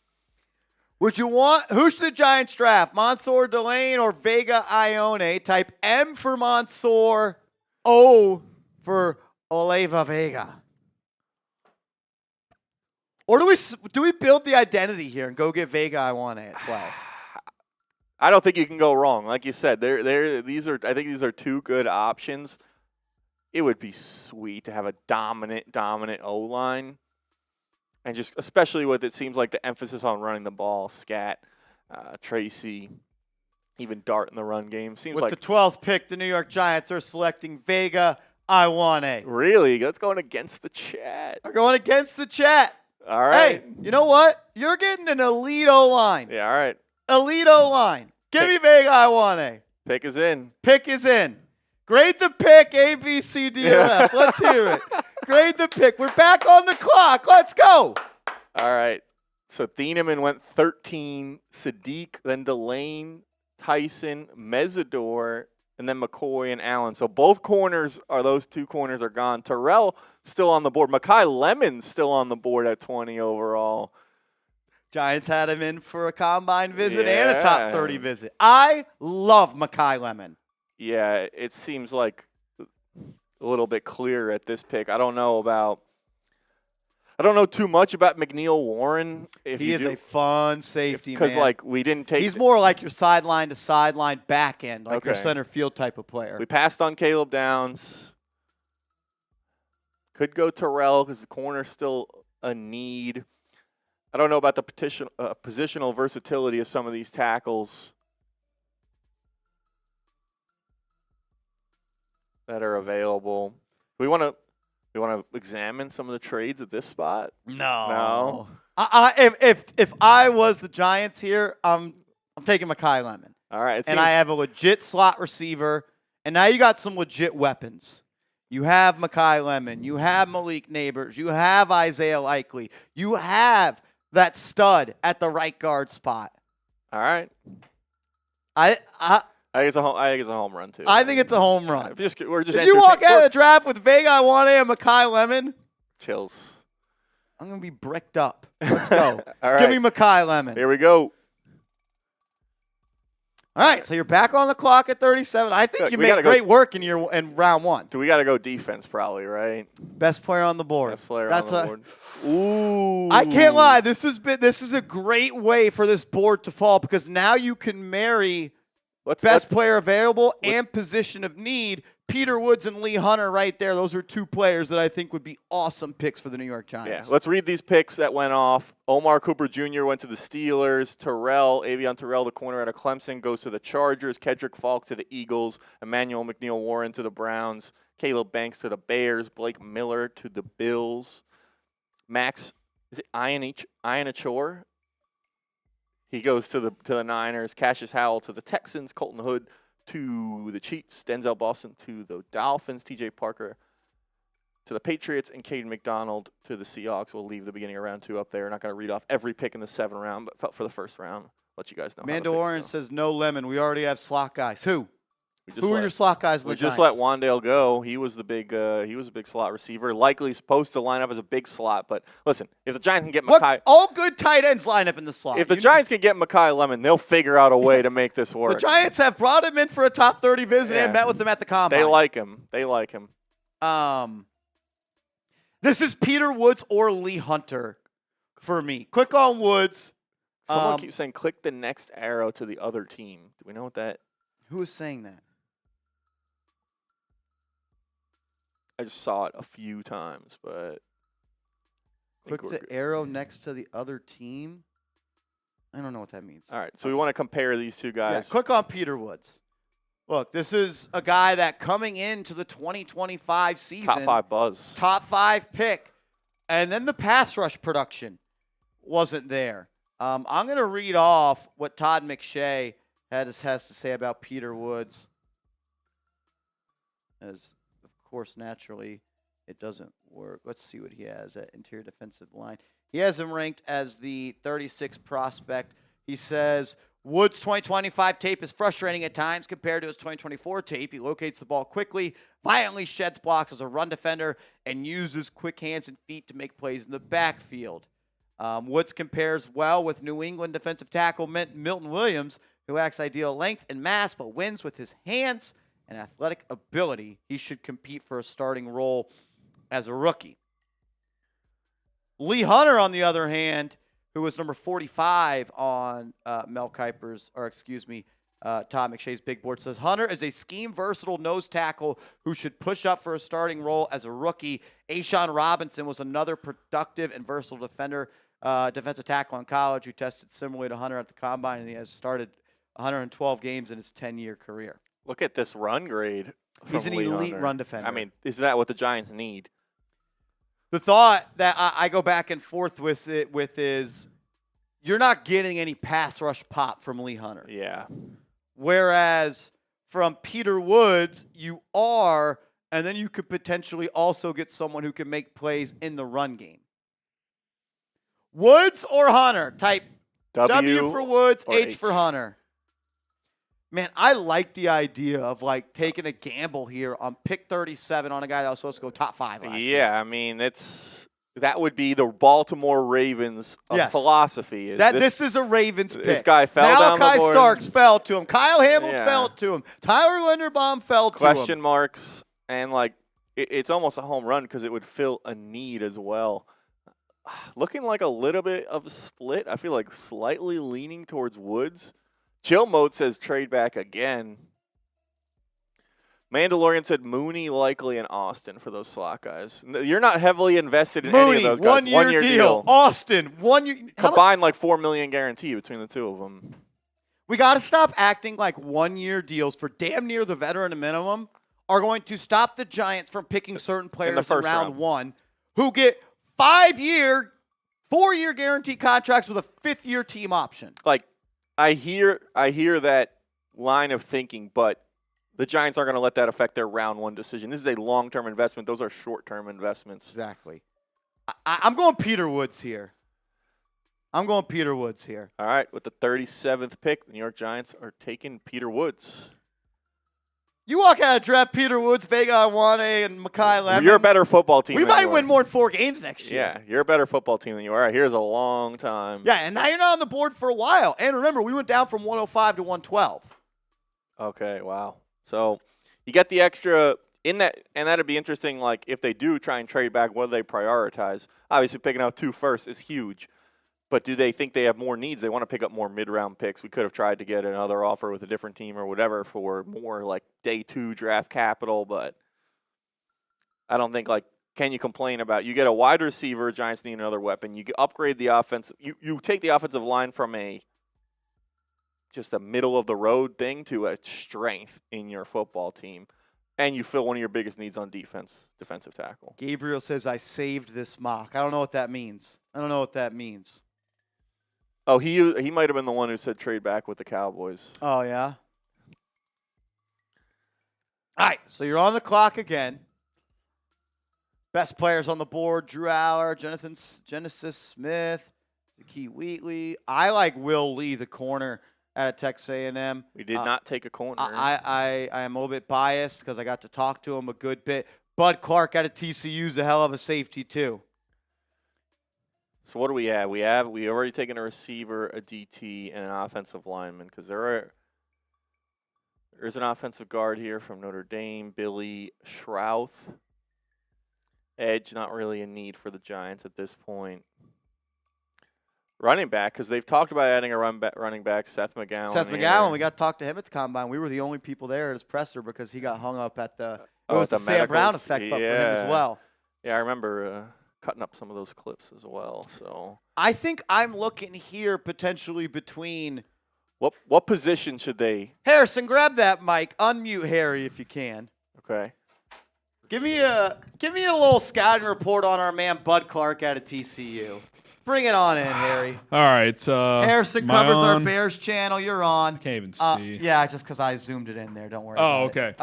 Would you want, who should the Giants draft? Mansour Delane or Vega Ione? Type M for Mansour, O for Oliva Vega. Or do we build the identity here and go get Vega Ione at 12? I don't think you can go wrong. Like you said, I think these are 2 good options. It would be sweet to have a dominant O-line. And just especially with it seems like the emphasis on running the ball, Scat, Tracy, even Dart in the run game. Seems with the 12th pick, the New York Giants are selecting Vega Iwane. Really? That's going against the chat. We're going against the chat. All right. Hey, you know what? You're getting an elite O-line. Yeah, all right. Elite O-line. Give me Vega Ioane. Pick is in. Pick is in. Grade the pick, A, B, C, D, or F. Let's hear it. Grade the pick. We're back on the clock. Let's go. All right. So Thieneman went 13, Sadiq, then Delane, Tyson, Mesidor, and then McCoy and Allen. So both corners those two corners are gone. Terrell still on the board. Makai Lemon's still on the board at 20 overall. Giants had him in for a combine visit and a top 30 visit. I love Makai Lemon. Yeah, it seems like a little bit clearer at this pick. I don't know too much about McNeil Warren. He is a fun safety, man. Because, like, we didn't take... He's more like your sideline to sideline back end, like your center field type of player. We passed on Caleb Downs. Could go Terrell because the corner's still a need. I don't know about the positional versatility of some of these tackles that are available. We want to examine some of the trades at this spot. No. If I was the Giants here, I'm taking Makai Lemon. All right. And I have a legit slot receiver, and now you got some legit weapons. You have Makai Lemon. You have Malik Nabers. You have Isaiah Likely. You have that stud at the right guard spot. All right. I think it's a home run too. I think it's a home run. If you walk out of the draft with Vega Ioane and Makai Lemon, chills. I'm gonna be bricked up. Let's go. All right. Give me Makai Lemon. Here we go. All right, so you're back on the clock at 37. I think you made great work in round one. We got to go defense probably, right? Best player on the board. Best player on the board. Ooh. I can't lie. This is a great way for this board to fall because now you can marry best player available and position of need. Peter Woods and Lee Hunter right there. Those are two players that I think would be awesome picks for the New York Giants. Yeah, let's read these picks that went off. Omar Cooper Jr. went to the Steelers. Avion Terrell, the corner out of Clemson, goes to the Chargers. Kedrick Falk to the Eagles. Emmanuel McNeil Warren to the Browns. Caleb Banks to the Bears. Blake Miller to the Bills. Max, is it Ianachor? He goes to the Niners. Cassius Howell to the Texans. Colton Hood to the Chiefs, Denzel Boston to the Dolphins, T.J. Parker to the Patriots, and Caden McDonald to the Seahawks. We'll leave the beginning of round 2 up there. Not going to read off every pick in the 7th round, but for the first round, let you guys know. Mando Orange says no Lemon. We already have slot guys. Who? Who are your slot guys? We just let Wandale go. He was the big. He was a big slot receiver. Likely supposed to line up as a big slot, but listen, if the Giants can get Makai, all good tight ends line up in the slot. If the Giants can get Makai Lemon, they'll figure out a way to make this work. The Giants have brought him in for a top 30 visit and met with him at the combine. They like him. This is Peter Woods or Lee Hunter for me. Click on Woods. Someone keeps saying click the next arrow to the other team. Do we know what that? Who is saying that? I just saw it a few times, but click the arrow next to the other team. I don't know what that means. All right, so we want to compare these two guys. Yeah, click on Peter Woods. Look, this is a guy that coming into the 2025 season, top 5 buzz, top 5 pick, and then the pass rush production wasn't there. I'm going to read off what Todd McShay has to say about Peter Woods. As of course, naturally, it doesn't work. Let's see what he has at interior defensive line. He has him ranked as the 36th prospect. He says, Woods' 2025 tape is frustrating at times compared to his 2024 tape. He locates the ball quickly, violently sheds blocks as a run defender, and uses quick hands and feet to make plays in the backfield. Woods compares well with New England defensive tackle Milton Williams, who lacks ideal length and mass, but wins with his hands and athletic ability. He should compete for a starting role as a rookie. Lee Hunter, on the other hand, who was number 45 on Todd McShay's big board, says Hunter is a scheme-versatile nose tackle who should push up for a starting role as a rookie. Ashawn Robinson was another productive and versatile defensive tackle in college who tested similarly to Hunter at the combine, and he has started 112 games in his 10-year career. Look at this run grade. He's an elite run defender. I mean, is that what the Giants need? The thought that I go back and forth with is you're not getting any pass rush pop from Lee Hunter. Yeah. Whereas from Peter Woods, you are, and then you could potentially also get someone who can make plays in the run game. Woods or Hunter? Type W for Woods, H for Hunter. Man, I like the idea of like taking a gamble here on pick 37 on a guy that was supposed to go top 5 last year. I mean, that would be the Baltimore Ravens philosophy. This is a Ravens pick. This guy fell down the board. Malachi Starks fell to him. Kyle Hamilton fell to him. Tyler Linderbaum fell to him. Question marks, and like it's almost a home run because it would fill a need as well. Looking like a little bit of a split. I feel like slightly leaning towards Woods. Chill Mode says trade back again. Mandalorian said Mooney likely in Austin for those slot guys. You're not heavily invested in Mooney, any of those guys. One-year deal. Austin, 1 year. Combined like $4 million guarantee between the two of them. We got to stop acting like 1-year deals for damn near the veteran minimum are going to stop the Giants from picking certain players in round 1 who get 5-year, 4-year guarantee contracts with a 5th-year team option. Like, I hear that line of thinking, but the Giants aren't going to let that affect their round 1 decision. This is a long-term investment. Those are short-term investments. Exactly. I'm going Peter Woods here. All right, with the 37th pick, the New York Giants are taking Peter Woods. You walk out of draft Peter Woods, Vega Iwane, and Mekhi Lemon. You're a better football team. We might win more than 4 games next year. Yeah, you're a better football team than you are. All right, here's a long time. Yeah, and now you're not on the board for a while. And remember, we went down from 105 to 112. Okay, wow. So you get the extra in that, and that'd be interesting. Like if they do try and trade back, what do they prioritize? Obviously, picking out 2 firsts is huge. But do they think they have more needs? They want to pick up more mid-round picks. We could have tried to get another offer with a different team or whatever for more like day 2 draft capital, but I don't think like can you complain about you get a wide receiver, Giants need another weapon. You upgrade the offense. You take the offensive line from just a middle of the road thing to a strength in your football team. And you fill one of your biggest needs on defensive tackle. Gabriel says, I saved this mock. I don't know what that means. Oh, he might have been the one who said trade back with the Cowboys. Oh, yeah? All right, so you're on the clock again. Best players on the board, Drew Aller, Genesis Smith, Zakee Wheatley. I like Will Lee, the corner at Texas A&M. We did not take a corner. I am a little bit biased because I got to talk to him a good bit. Bud Clark out of TCU is a hell of a safety, too. So what do we have? We already taken a receiver, a DT, and an offensive lineman because there's an offensive guard here from Notre Dame, Billy Schrouth. Edge, not really a need for the Giants at this point. Running back, because they've talked about adding a running back, Seth McGowan. We got to talk to him at the Combine. We were the only people there at his presser because he got hung up at the Sam Brown effect but for him as well. Yeah, I remember cutting up some of those clips as well. So I think I'm looking here potentially between what position should they? Harrison, grab that mic. Unmute Harry if you can. Okay. Give me a little scouting report on our man Bud Clark out of TCU. Bring it on in, Harry. All right. Harrison covers our Bears channel. You're on. Can't even see. Yeah, just because I zoomed it in there. Don't worry about it. Okay.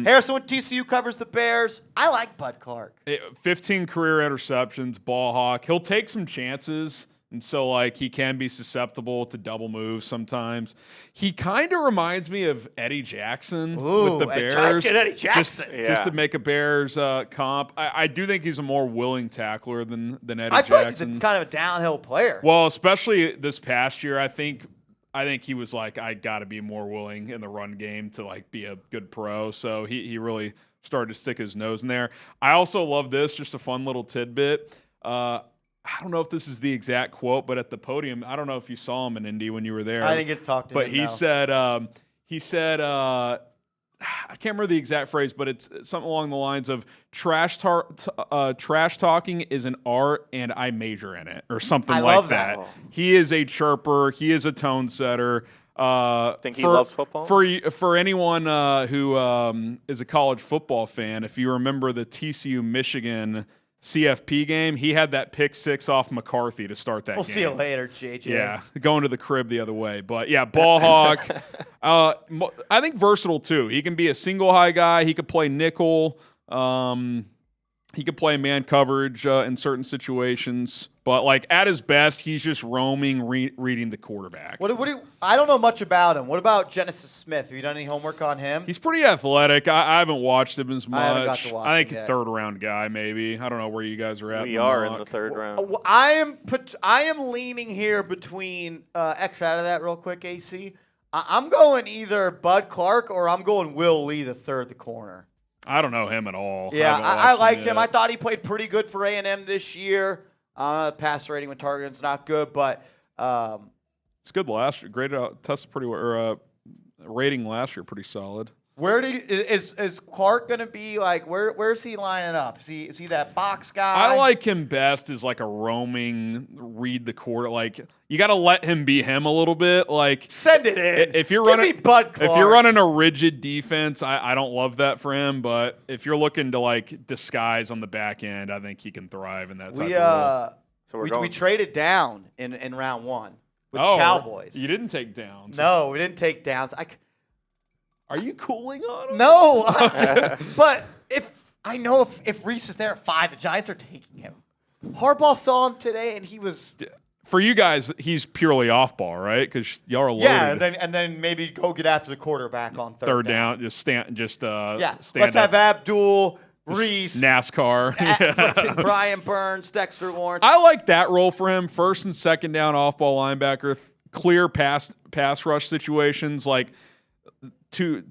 Harrison with TCU covers the Bears. I like Bud Clark. 15 career interceptions, ball hawk. He'll take some chances. And so, like, he can be susceptible to double moves sometimes. He kind of reminds me of Eddie Jackson with the Bears. Get Eddie Jackson. Just to make a Bears comp. I do think he's a more willing tackler than Eddie Jackson. I feel like he's a kind of a downhill player. Well, especially this past year, I think he was like, I got to be more willing in the run game to, like, be a good pro. So he really started to stick his nose in there. I also love this, just a fun little tidbit. I don't know if this is the exact quote, but at the podium, I don't know if you saw him in Indy when you were there. I didn't get to talk to him. But he said, I can't remember the exact phrase, but it's something along the lines of trash talking is an art and I major in it or something like that. He is a chirper. He is a tone setter. Think he loves football? For anyone who is a college football fan, if you remember the TCU Michigan CFP game, he had that pick 6 off McCarthy to start that We'll game. see you later, JJ. Yeah, going to the crib the other way. But yeah, ball hawk. I think versatile too. He can be a single high guy. He could play nickel. He could play man coverage in certain situations. But like at his best, he's just roaming, reading the quarterback. I don't know much about him. What about Genesis Smith? Have you done any homework on him? He's pretty athletic. I haven't watched him as much. I haven't got to watch I think him yet. third round guy maybe. I don't know where you guys are at. We are in the third round. I am leaning here between X out of that real quick, AC. I'm going either Bud Clark or I'm going Will Lee the third, the corner. I don't know him at all. Yeah, haven't I watched liked him. yet. I thought he played pretty good for A&M this year. Pass rating when targeting's not good, but It's good last year. Graded out, tested pretty well. Or rating last year pretty solid. where is Clark going to be? Like, where's he lining up? Is he that box guy? I like him best as like a roaming, read the quarter. Like you got to let him be him a little bit. Like Send it in. if you're Give running, me Bud Clark. if you're running a rigid defense, I don't love that for him. But if you're looking to like disguise on the back end, I think he can thrive in that type of role. So we're we going. traded down in round one with Oh, the Cowboys. You didn't take downs. No, we didn't take downs. Are you cooling on him? No, but if Reese is there at 5, the Giants are taking him. Harbaugh saw him today, and he was For you guys, he's purely off ball, right? Because y'all are loaded. yeah, and then maybe go get after the quarterback on third down. Just stand Let's have up. Abdul, Reese, NASCAR. frickin' Brian Burns, Dexter Lawrence. I like that role for him. First and second down off ball linebacker, clear pass rush situations like two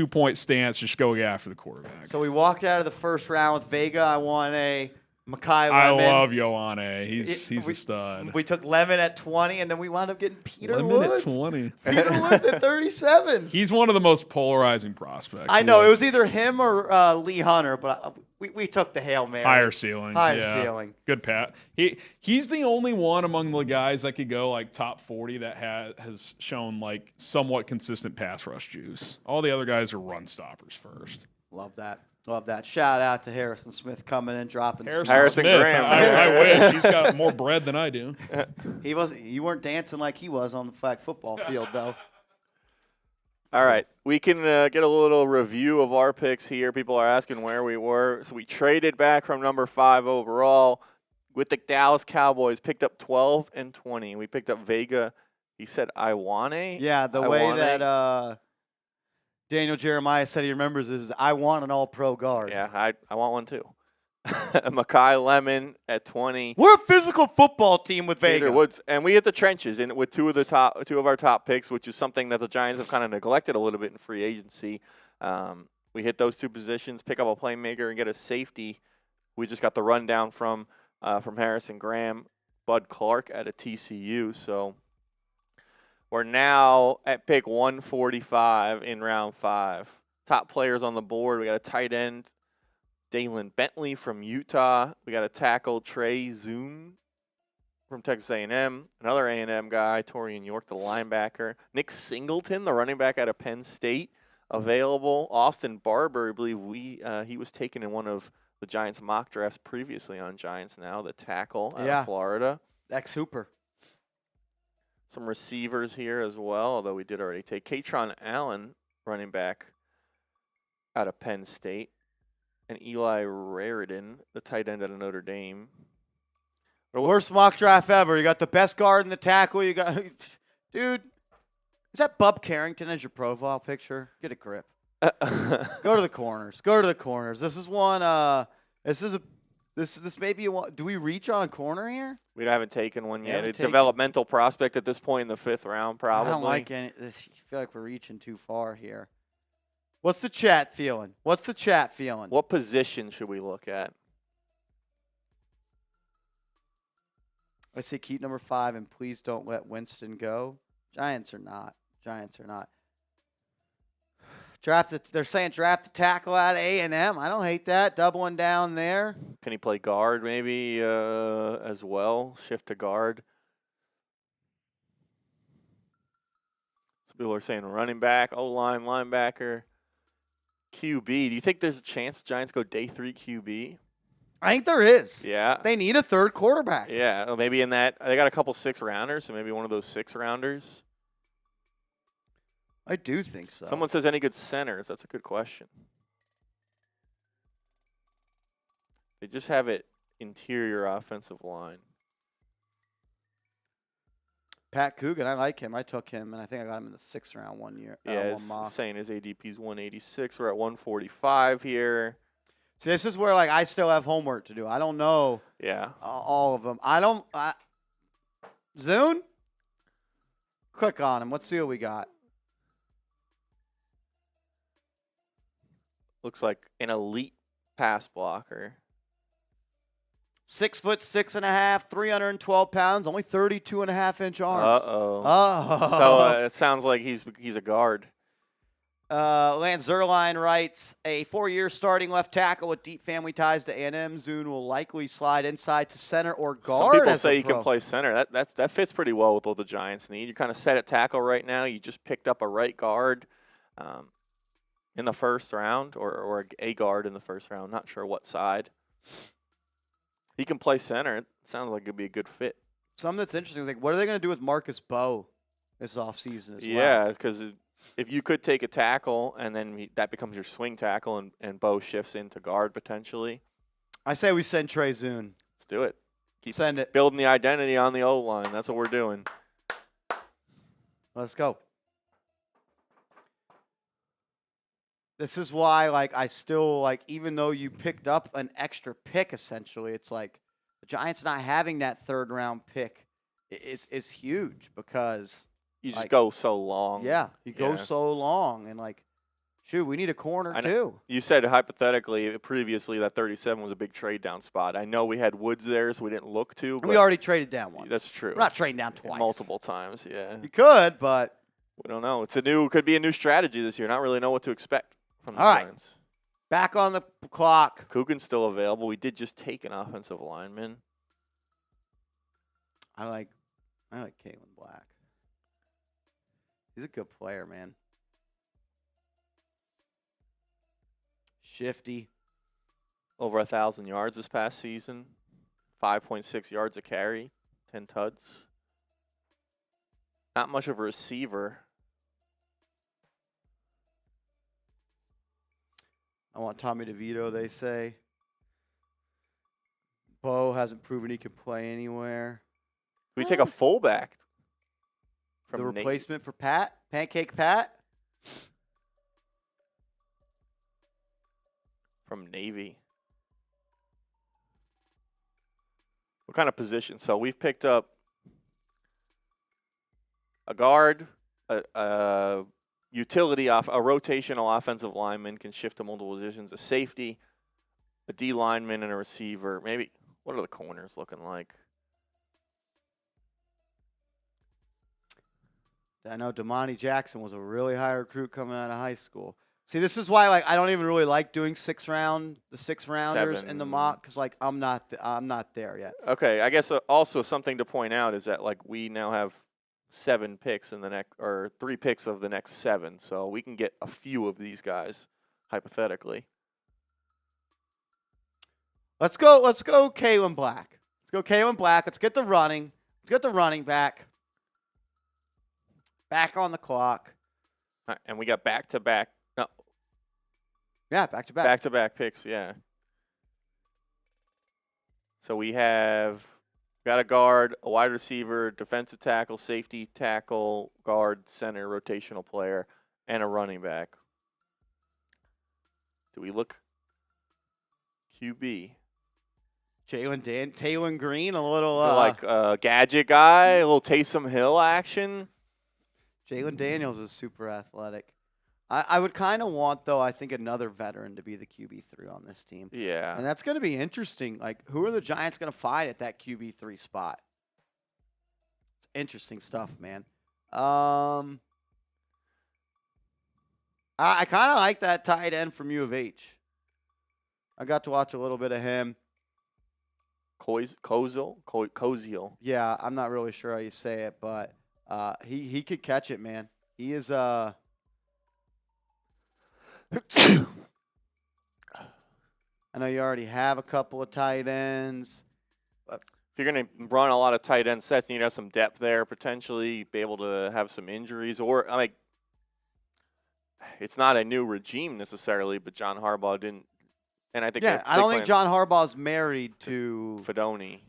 point stance. Just go after the quarterback. So we walked out of the first round with Vega. I want a Makai I Lemon. love Ioane. He's a stud. We took Lemon at 20, and then we wound up getting Peter Lemon Woods. at 20. Peter Woods at 37. He's one of the most polarizing prospects. I know. It was either him or Lee Hunter, but we took the Hail Mary. higher ceiling. Higher yeah. ceiling. Good pat. He's the only one among the guys that could go like top 40 that has shown like somewhat consistent pass rush juice. All the other guys are run stoppers first. Love that. Love that. Shout out to Harrison Smith coming in, dropping Harrison Smith. Graham. I wish. He's got more bread than I do. You weren't dancing like he was on the flag football field, though. All right, we can get a little review of our picks here. People are asking where we were. So we traded back from number 5 overall with the Dallas Cowboys, picked up 12 and 20. We picked up Vega. He said Ioane. Yeah, the way that Daniel Jeremiah said he remembers is, I want an all-pro guard. Yeah, I want one too. Makai Lemon at 20. We're a physical football team with Vega. Peter Woods, and we hit the trenches with two of our top picks, which is something that the Giants have kind of neglected a little bit in free agency. We hit those two positions, pick up a playmaker, and get a safety. We just got the rundown from Harrison Graham, Bud Clark at a TCU. So we're now at pick 145 in round 5. Top players on the board. We got a tight end, Dalen Bentley from Utah. We got a tackle, Trey Zoom from Texas A&M. Another A&M guy, Torian York, the linebacker. Nick Singleton, the running back out of Penn State, available. Austin Barber, I believe he was taken in one of the Giants mock drafts previously on Giants Now, the tackle out of Florida. Ex-Hooper. Some receivers here as well, although we did already take Katron Allen, running back out of Penn State. And Eli Raridan, the tight end out of Notre Dame. Worst mock draft ever. You got the best guard in the tackle. You got, dude, is that Bub Carrington as your profile picture? Get a grip. Go to the corners. Go to the corners. This is one. This may be one. Do we reach on a corner here? We haven't taken one yet. Haven't It's taken- developmental prospect at this point in the 5th round, probably. I don't like any. I feel like we're reaching too far here. What's the chat feeling? What position should we look at? I say keep number 5 and please don't let Winston go. Giants are not. They're saying draft the tackle out of A&M. I don't hate that. Doubling down there. Can he play guard maybe as well? Shift to guard. Some people are saying running back, O-line, linebacker, QB. Do you think there's a chance the Giants go day 3 QB? I think there is. Yeah. They need a third quarterback. Yeah. Well, maybe in that they got a couple 6-rounders, so maybe one of those 6-rounders. I do think so. Someone says any good centers. That's a good question. They just have it interior offensive line. Pat Coogan, I like him. I took him, and I think I got him in the 6th round one year. Yeah, one mock. it's saying his ADP's 186. We're at 145 here. See, this is where like I still have homework to do. I don't know Yeah. all of them. Zune? Click on him. Let's see what we got. Looks like an elite pass blocker. 6'6.5", 312 pounds, only 32.5-inch arms. Uh-oh. Oh. So it sounds like he's a guard. Lance Zerline writes, a 4-year starting left tackle with deep family ties to A&M. Zune will likely slide inside to center or guard. Some people as say a he pro. can play center. That fits pretty well with what the Giants need. You're kind of set at tackle right now. You just picked up a right guard in the 1st round or a guard in the 1st round. Not sure what side. He can play center. It sounds like it'd be a good fit. Something that's interesting is like, what are they going to do with Marcus Bowe this offseason as well? Yeah, because if you could take a tackle and then that becomes your swing tackle and Bowe shifts into guard potentially. I say we send Trey Zune. Let's do it. Keep Send it. building the identity on the O-line. That's what we're doing. Let's go. This is why, like, I still, like, even though you picked up an extra pick, essentially, it's like the Giants not having that 3rd-round pick is huge because You just like, go so long. you go so long. And, like, shoot, we need a corner, I know. too. You said hypothetically previously that 37 was a big trade down spot. I know we had Woods there, so we didn't look to. But We already traded down once. That's true. We're not trading down twice. Multiple times, yeah. You could, but We don't know. Could be a new strategy this year. Not really know what to expect from the All right. Giants. back on the clock. Coogan's still available. We did just take an offensive lineman. I like Kalen Black. He's a good player, man. Shifty. Over 1,000 yards this past season. 5.6 yards a carry. 10 tuds. Not much of a receiver. I want Tommy DeVito, they say. Bo hasn't proven he can play anywhere. We take a fullback The from Nate. replacement for Pat? Pancake Pat? From Navy. What kind of position? So we've picked up a guard, a utility off, a rotational offensive lineman can shift to multiple positions, a safety, a D lineman, and a receiver. Maybe what are the corners looking like? I know Damani Jackson was a really high recruit coming out of high school. See, this is why like I don't even really like doing the 6-rounders in the mock because like I'm not there yet. Okay, I guess also something to point out is that like we now have 7 picks in the next, or 3 picks of the next 7, so we can get a few of these guys hypothetically. Let's go, Kalen Black. Let's go, Kalen Black. Let's get the running. Let's get the running back. Back on the clock. All right, and we got back-to-back. No, Yeah, back to back. back-to-back picks, yeah. So we have got a guard, a wide receiver, defensive tackle, safety tackle, guard, center, rotational player, and a running back. Do we look QB? Taylon Green, a little Like a gadget guy, a little Taysom Hill action. Jalen Daniels is super athletic. I would kind of want, though, I think another veteran to be the QB3 on this team. Yeah. And that's going to be interesting. Like, who are the Giants going to find at that QB3 spot? It's interesting stuff, man. I kind of like that tight end from U of H. I got to watch a little bit of him. Koziel. Yeah, I'm not really sure how you say it, but he could catch it, man. He is I know you already have a couple of tight ends. If you're going to run a lot of tight end sets, you need to have some depth there, potentially be able to have some injuries. Or, like, it's not a new regime necessarily, but John Harbaugh didn't. And I think I don't think John Harbaugh's married to Fedoni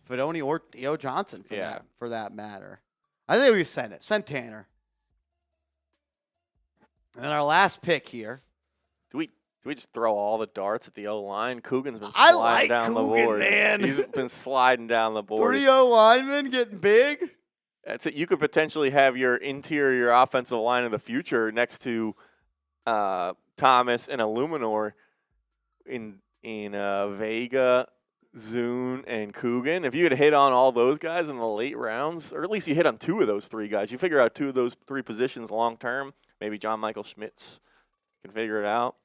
or Theo Johnson Yeah. for that matter. I think we send it. Send Tanner. And then our last pick here. Do we just throw all the darts at the O-line? Coogan's been I sliding like down the Coogan, board. man. He's been sliding down the board. 3 linemen getting big. That's it. You could potentially have your interior offensive line of the future next to Thomas and Illuminor in Vega, Zune, and Coogan. If you had hit on all those guys in the late rounds, or at least you hit on 2 of those 3 guys, you figure out 2 of those 3 positions long term. Maybe John Michael Schmitz can figure it out.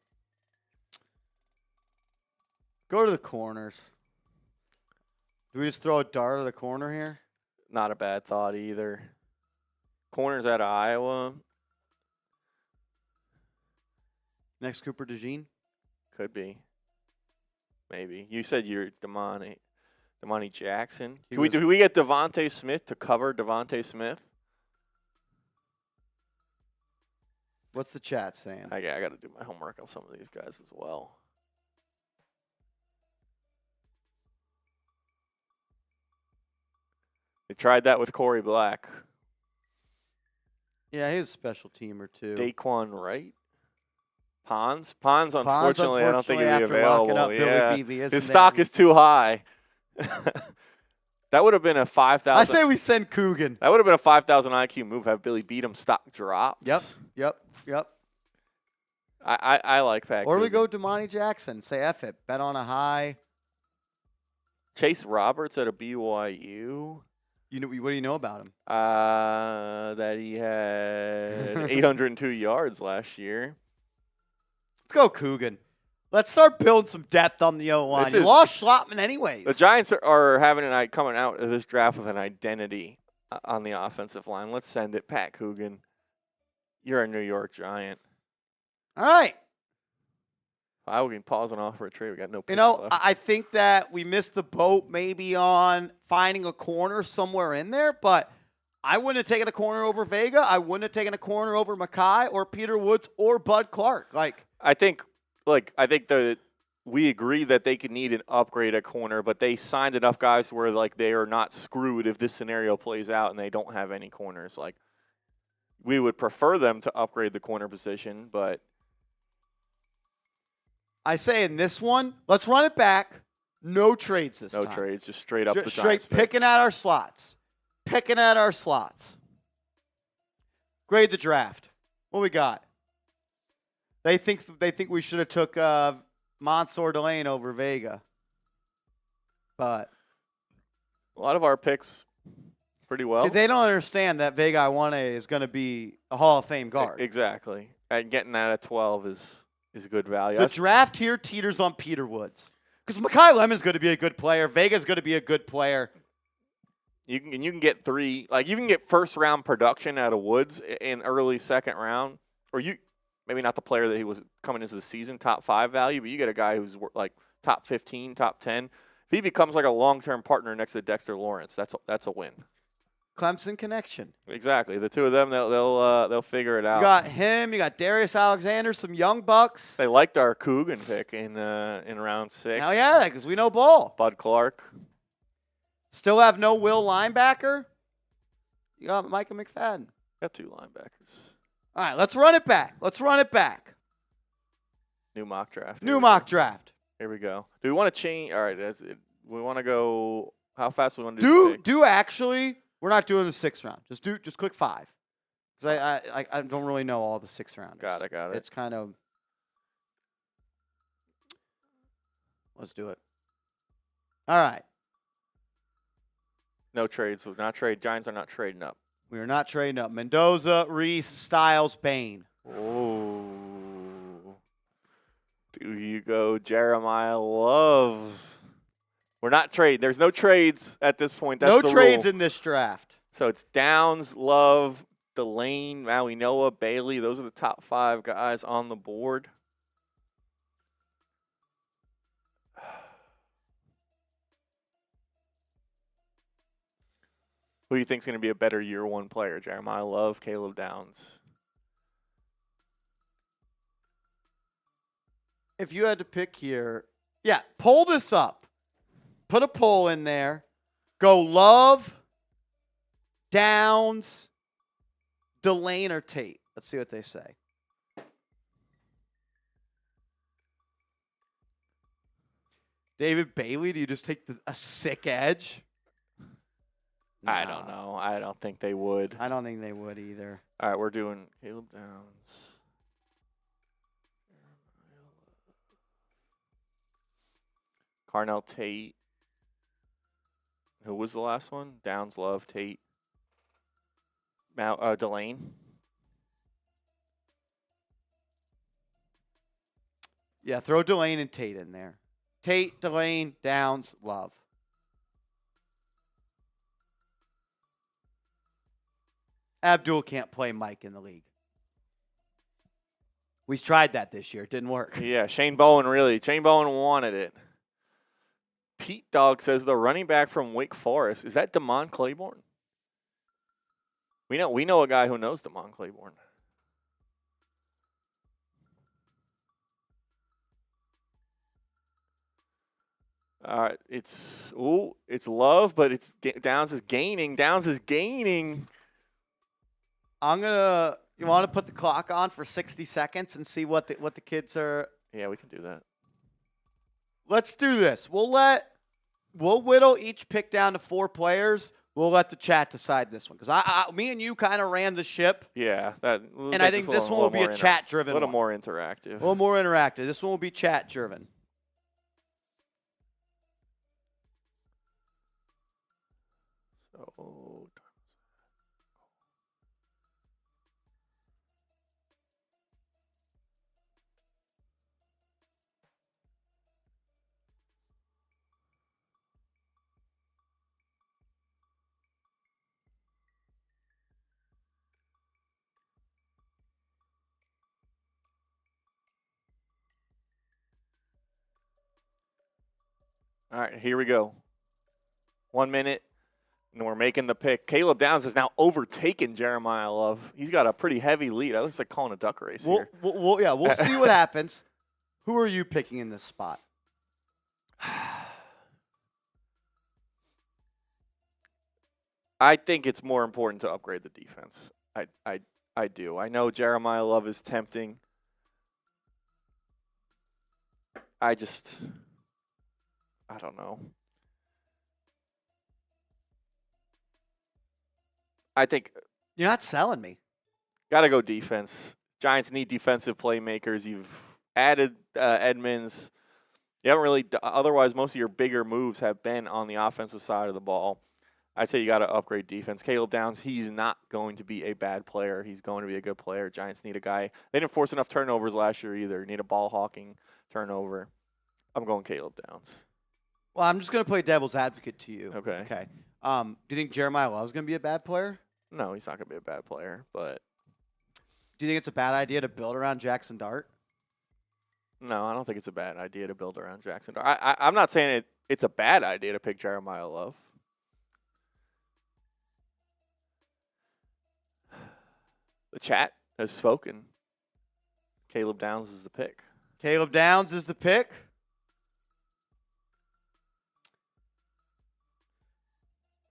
Go to the corners. Do we just throw a dart at a corner here? Not a bad thought either. Corners out of Iowa. Next Cooper DeJean? Could be. Maybe. You said you're Damani Jackson. Do we get Devontae Smith to cover Devontae Smith? What's the chat saying? I got to do my homework on some of these guys as well. They tried that with Corey Black. Yeah, he was a special teamer too. Daquan Wright. Pons, unfortunately, I don't think he'll be after locking available. up Yeah. Billy Beebe, isn't His stock there? is too high. That would have been a 5,000. I say we send Coogan. That would have been a 5,000 IQ move. Have Billy beat him. Stock drops. Yep. I like Pat. Or we Coogan. go Damani Jackson. Say F it. Bet on a high. Chase Roberts at a BYU. What do you know about him? That he had 802 yards last year. Let's go Coogan. Let's start building some depth on the O-line. You lost Schlottman anyways. The Giants are having coming out of this draft with an identity on the offensive line. Let's send it, Pat Coogan. You're a New York Giant. All right. We can pause and offer a trade. We got no picks You know, left. I think that we missed the boat maybe on finding a corner somewhere in there, but I wouldn't have taken a corner over Vega. I wouldn't have taken a corner over Mackay or Peter Woods or Bud Clark. I think that we agree that they could need an upgrade at corner, but they signed enough guys where they are not screwed if this scenario plays out and they don't have any corners. We would prefer them to upgrade the corner position, but I say in this one, let's run it back. No trades this time. no trades, just straight up the Straight Giants pick. picking at our slots. Grade the draft. What we got? They think we should have took Mansour Delane over Vega. But A lot of our picks pretty well. see, they don't understand that Vega Iwane is going to be a Hall of Fame guard. Exactly. And getting that at 12 is a good value. The draft here teeters on Peter Woods. Because Makai Lemon's going to be a good player. Vega's going to be a good player. You can get 3, you can get first round production out of Woods in early second round, or maybe not the player that he was coming into the season, top 5 value, but you get a guy who's top 15, top 10. If he becomes a long-term partner next to Dexter Lawrence, that's a win. Clemson connection. Exactly. The 2 of them, they'll figure it out. You got him. You got Darius Alexander, some young bucks. They liked our Coogan pick in round 6. Hell yeah, because we know ball. Bud Clark. Still have no Will linebacker. You got Micah McFadden. Got 2 linebackers. All right, let's run it back. New mock draft. New mock draft. Here we go. Do we want to change? All right, that's it. We want to go. How fast we want to do? Do actually. We're not doing the 6th round. Just click 5. Because I don't really know all the 6th rounders. Got it. It's kind of. Let's do it. All right. No trades. We've not trade. Giants are not trading up. We are not trading up. Mendoza, Reese, Styles, Bain. Oh. Do you go Jeremiyah Love? We're not trading. There's no trades at this point. That's no the trades rule. in this draft. So it's Downs, Love, Delane, Maui Noah, Bailey. Those are the top 5 guys on the board. Who do you think is going to be a better year one player? Jeremiyah Love, Caleb Downs. If you had to pick here, yeah, poll this up. Put a poll in there. Go Love, Downs, Delane, or Tate. Let's see what they say. David Bailey, do you just take a sick edge? I don't know. I don't think they would. I don't think they would either. All right, we're doing Caleb Downs. Carnell Tate. Who was the last one? Downs, Love, Tate. Delane. Yeah, throw Delane and Tate in there. Tate, Delane, Downs, Love. Abdul can't play Mike in the league. We tried that this year. It didn't work. Yeah, Shane Bowen wanted it. Pete Dog says the running back from Wake Forest. Is that Damon Claiborne? We know a guy who knows Damon Claiborne. It's Love, but Downs is gaining. You want to put the clock on for 60 seconds and see what the kids are. Yeah, we can do that. Let's do this. We'll whittle each pick down to 4 players. We'll let the chat decide this one because me and you kind of ran the ship. Yeah, and I think this one will be a chat-driven. A little more interactive. A little more interactive. This one will be chat-driven. So. All right, here we go. 1 minute, and we're making the pick. Caleb Downs has now overtaken Jeremiyah Love. He's got a pretty heavy lead. That looks like calling a duck race here. We'll see what happens. Who are you picking in this spot? I think it's more important to upgrade the defense. I do. I know Jeremiyah Love is tempting. I don't know. I think You're not selling me. got to go defense. Giants need defensive playmakers. You've added Edmunds. You haven't really. Otherwise, most of your bigger moves have been on the offensive side of the ball. I say you got to upgrade defense. Caleb Downs, he's not going to be a bad player. He's going to be a good player. Giants need a guy. They didn't force enough turnovers last year either. Need a ball hawking turnover. I'm going Caleb Downs. Well, I'm just going to play devil's advocate to you. Okay. Okay. Do you think Jeremiyah Love is going to be a bad player? No, he's not going to be a bad player, but. Do you think it's a bad idea to build around Jaxson Dart? No, I don't think it's a bad idea to build around Jaxson Dart. I'm not saying it's a bad idea to pick Jeremiyah Love. The chat has spoken. Caleb Downs is the pick. Caleb Downs is the pick.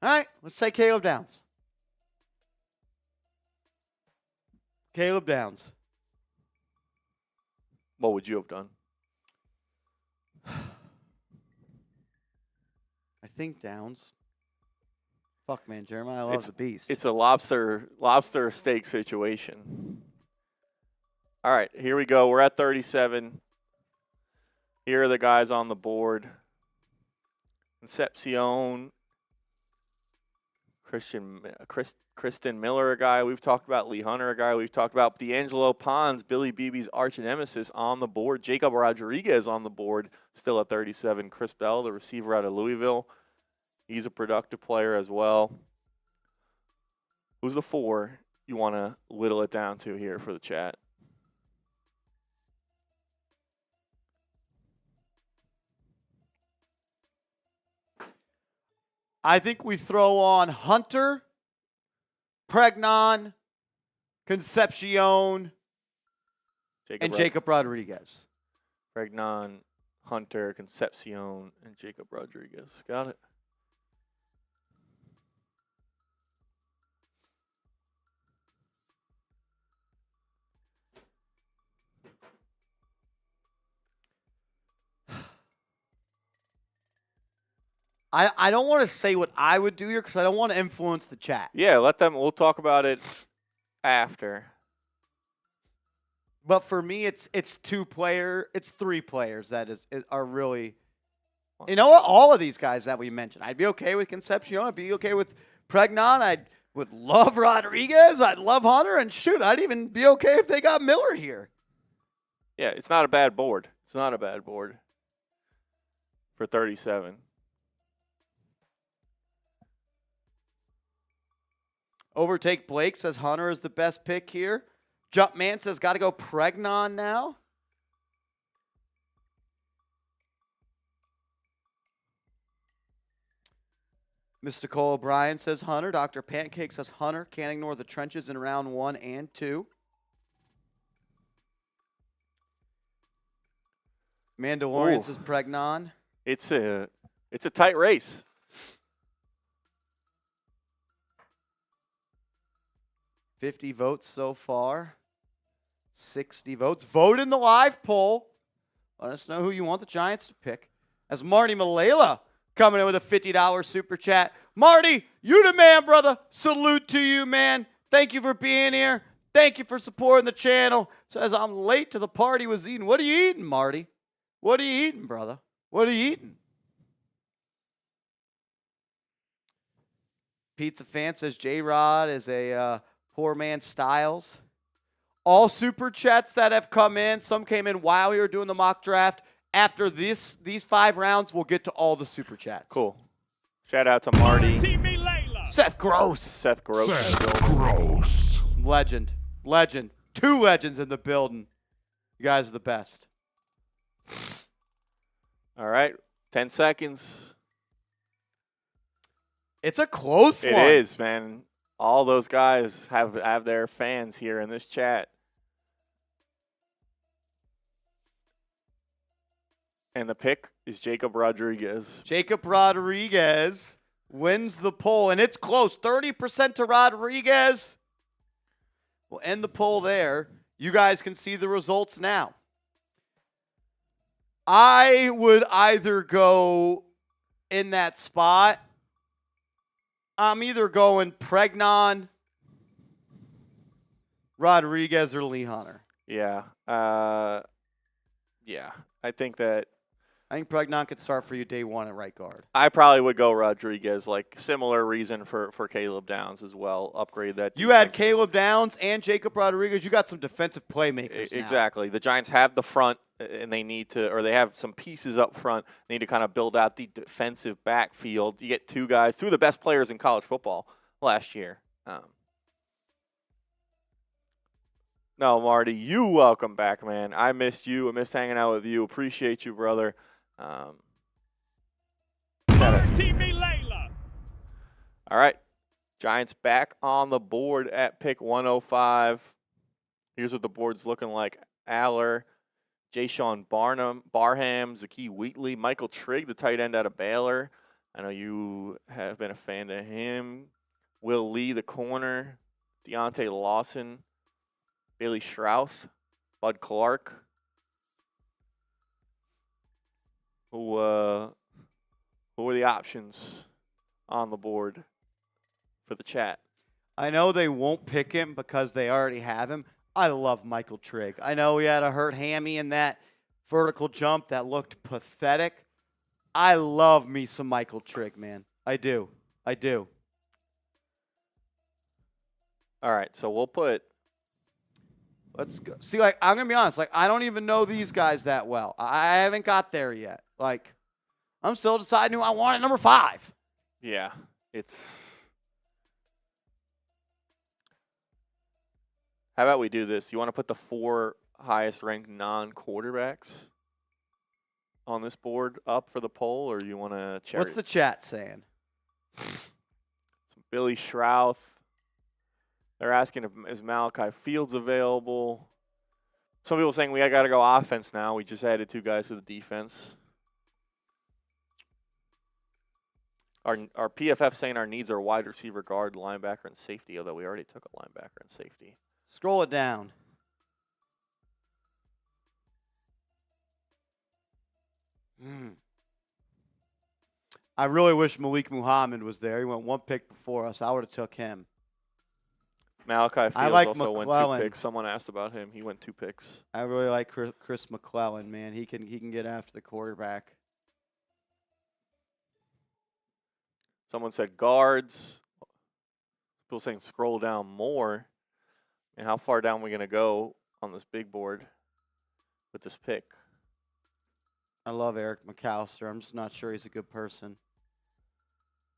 All right, let's say Caleb Downs. Caleb Downs. What would you have done? I think Downs. Fuck, man. Jeremiyah Love's a beast. It's a lobster steak situation. All right, here we go. We're at 37. Here are the guys on the board. Concepcion. Kristen Miller, a guy we've talked about. Lee Hunter, a guy we've talked about. D'Angelo Pons, Billy Beebe's arch nemesis, on the board. Jacob Rodriguez on the board, still at 37. Chris Bell, the receiver out of Louisville. He's a productive player as well. Who's the 4 you want to whittle it down to here for the chat? I think we throw on Hunter, Pregnon, Concepcion, and Jacob Rodriguez. Pregnon, Hunter, Concepcion, and Jacob Rodriguez. Got it. I don't want to say what I would do here because I don't want to influence the chat. Yeah, let them. We'll talk about it after. But for me, it's 3 players that are really. You know what? All of these guys that we mentioned, I'd be okay with Concepcion. I'd be okay with Pregnon. I would love Rodriguez. I'd love Hunter. And shoot, I'd even be okay if they got Miller here. Yeah, it's not a bad board. It's not a bad board for 37. Overtake Blake says Hunter is the best pick here. Jumpman says got to go Pregnon now. Mr. Cole O'Brien says Hunter. Dr. Pancake says Hunter. Can't ignore the trenches in round 1 and 2. Mandalorian says Pregnon. It's a tight race. 50 votes so far. 60 votes. Vote in the live poll. Let us know who you want the Giants to pick. As Marty Malela coming in with a $50 super chat. Marty, you the man, brother. Salute to you, man. Thank you for being here. Thank you for supporting the channel. Says I'm late to the party was eating. What are you eating, Marty? What are you eating, brother? What are you eating? Pizza fan says J-Rod is a poor man Styles. All super chats that have come in, some came in while we were doing the mock draft. After these 5 rounds, we'll get to all the super chats. Cool. Shout out to Marty. Seth Gross. Seth Gross. Legend. 2 legends in the building. You guys are the best. All right. 10 seconds. It's a close one. It is, man. All those guys have their fans here in this chat. And the pick is Jacob Rodriguez. Jacob Rodriguez wins the poll, and it's close. 30% to Rodriguez. We'll end the poll there. You guys can see the results now. I would either go in that spot. I'm either going Pregnon, Rodriguez, or Lee Hunter. Yeah. Yeah. I think Pregnon could start for you day 1 at right guard. I probably would go Rodriguez. Like, similar reason for Caleb Downs as well. Upgrade that. You had Caleb Downs and Jacob Rodriguez. You got some defensive playmakers now. Exactly. The Giants have the front, and they need to, or they have some pieces up front. They need to kind of build out the defensive backfield. You get 2 guys, 2 of the best players in college football last year. No, Marty, you welcome back, man. I missed you. I missed hanging out with you. Appreciate you, brother. Shout out to you. All right. Giants back on the board at pick 105. Here's what the board's looking like. Aller, Jaysean Barham, Zakee Wheatley, Michael Trigg, the tight end out of Baylor. I know you have been a fan of him. Will Lee, the corner. Deontay Lawson, Bailey Schrouth, Bud Clark. Who are the options on the board for the chat? I know they won't pick him because they already have him. I love Michael Trigg. I know he had a hurt hammy in that vertical jump that looked pathetic. I love me some Michael Trigg, man. I do. All right, so we'll put. Let's go. See, like, I'm going to be honest. Like, I don't even know these guys that well. I haven't got there yet. Like, I'm still deciding who I want at number 5. Yeah, it's. How about we do this? You want to put the 4 highest ranked non-quarterbacks on this board up for the poll, or you want to cherry? What's the chat saying? Some Billy Schrouth, They're asking if is Malachi Fields available. Some people saying we got to go offense now. We just added 2 guys to the defense. Our PFF saying our needs are wide receiver, guard, linebacker, and safety, although we already took a linebacker and safety. Scroll it down. I really wish Malik Muhammad was there. He went 1 pick before us. I would have took him. Malachi Fields like also McClellan. went 2 picks. Someone asked about him. He went 2 picks. I really like Chris McClellan, man. He can get after the quarterback. Someone said guards. People saying scroll down more. And how far down are we going to go on this big board with this pick? I love Eric McAllister. I'm just not sure he's a good person.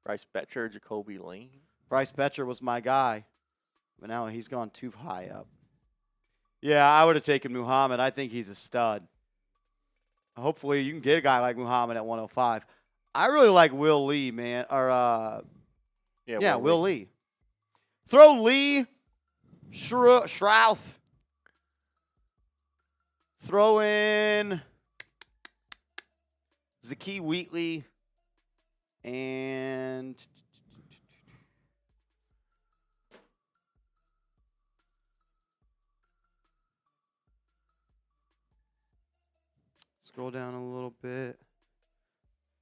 Bryce Betcher, Jacoby Lane. Bryce Betcher was my guy, but now he's gone too high up. Yeah, I would have taken Muhammad. I think he's a stud. Hopefully you can get a guy like Muhammad at 105. I really like Will Lee, man. Or Will Lee. Throw Lee, Shrouth. Throw in Zakee Wheatley and scroll down a little bit.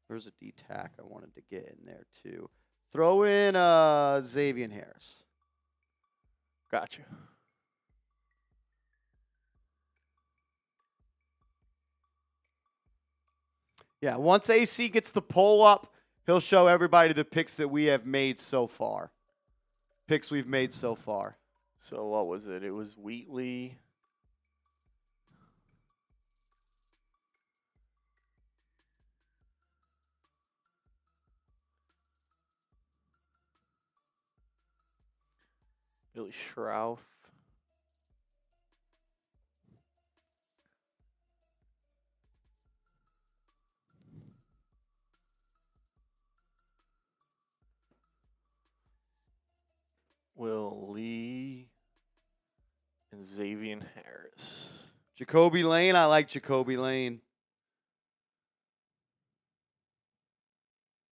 There's a D-tack I wanted to get in there too. Throw in Xavier Harris. Gotcha. Yeah, once AC gets the poll up, he'll show everybody the picks that we have made so far. Picks we've made so far. So what was it? It was Wheatley. Billy Shrouth. Will Lee and Xavier Harris. Jacoby Lane, I like Jacoby Lane.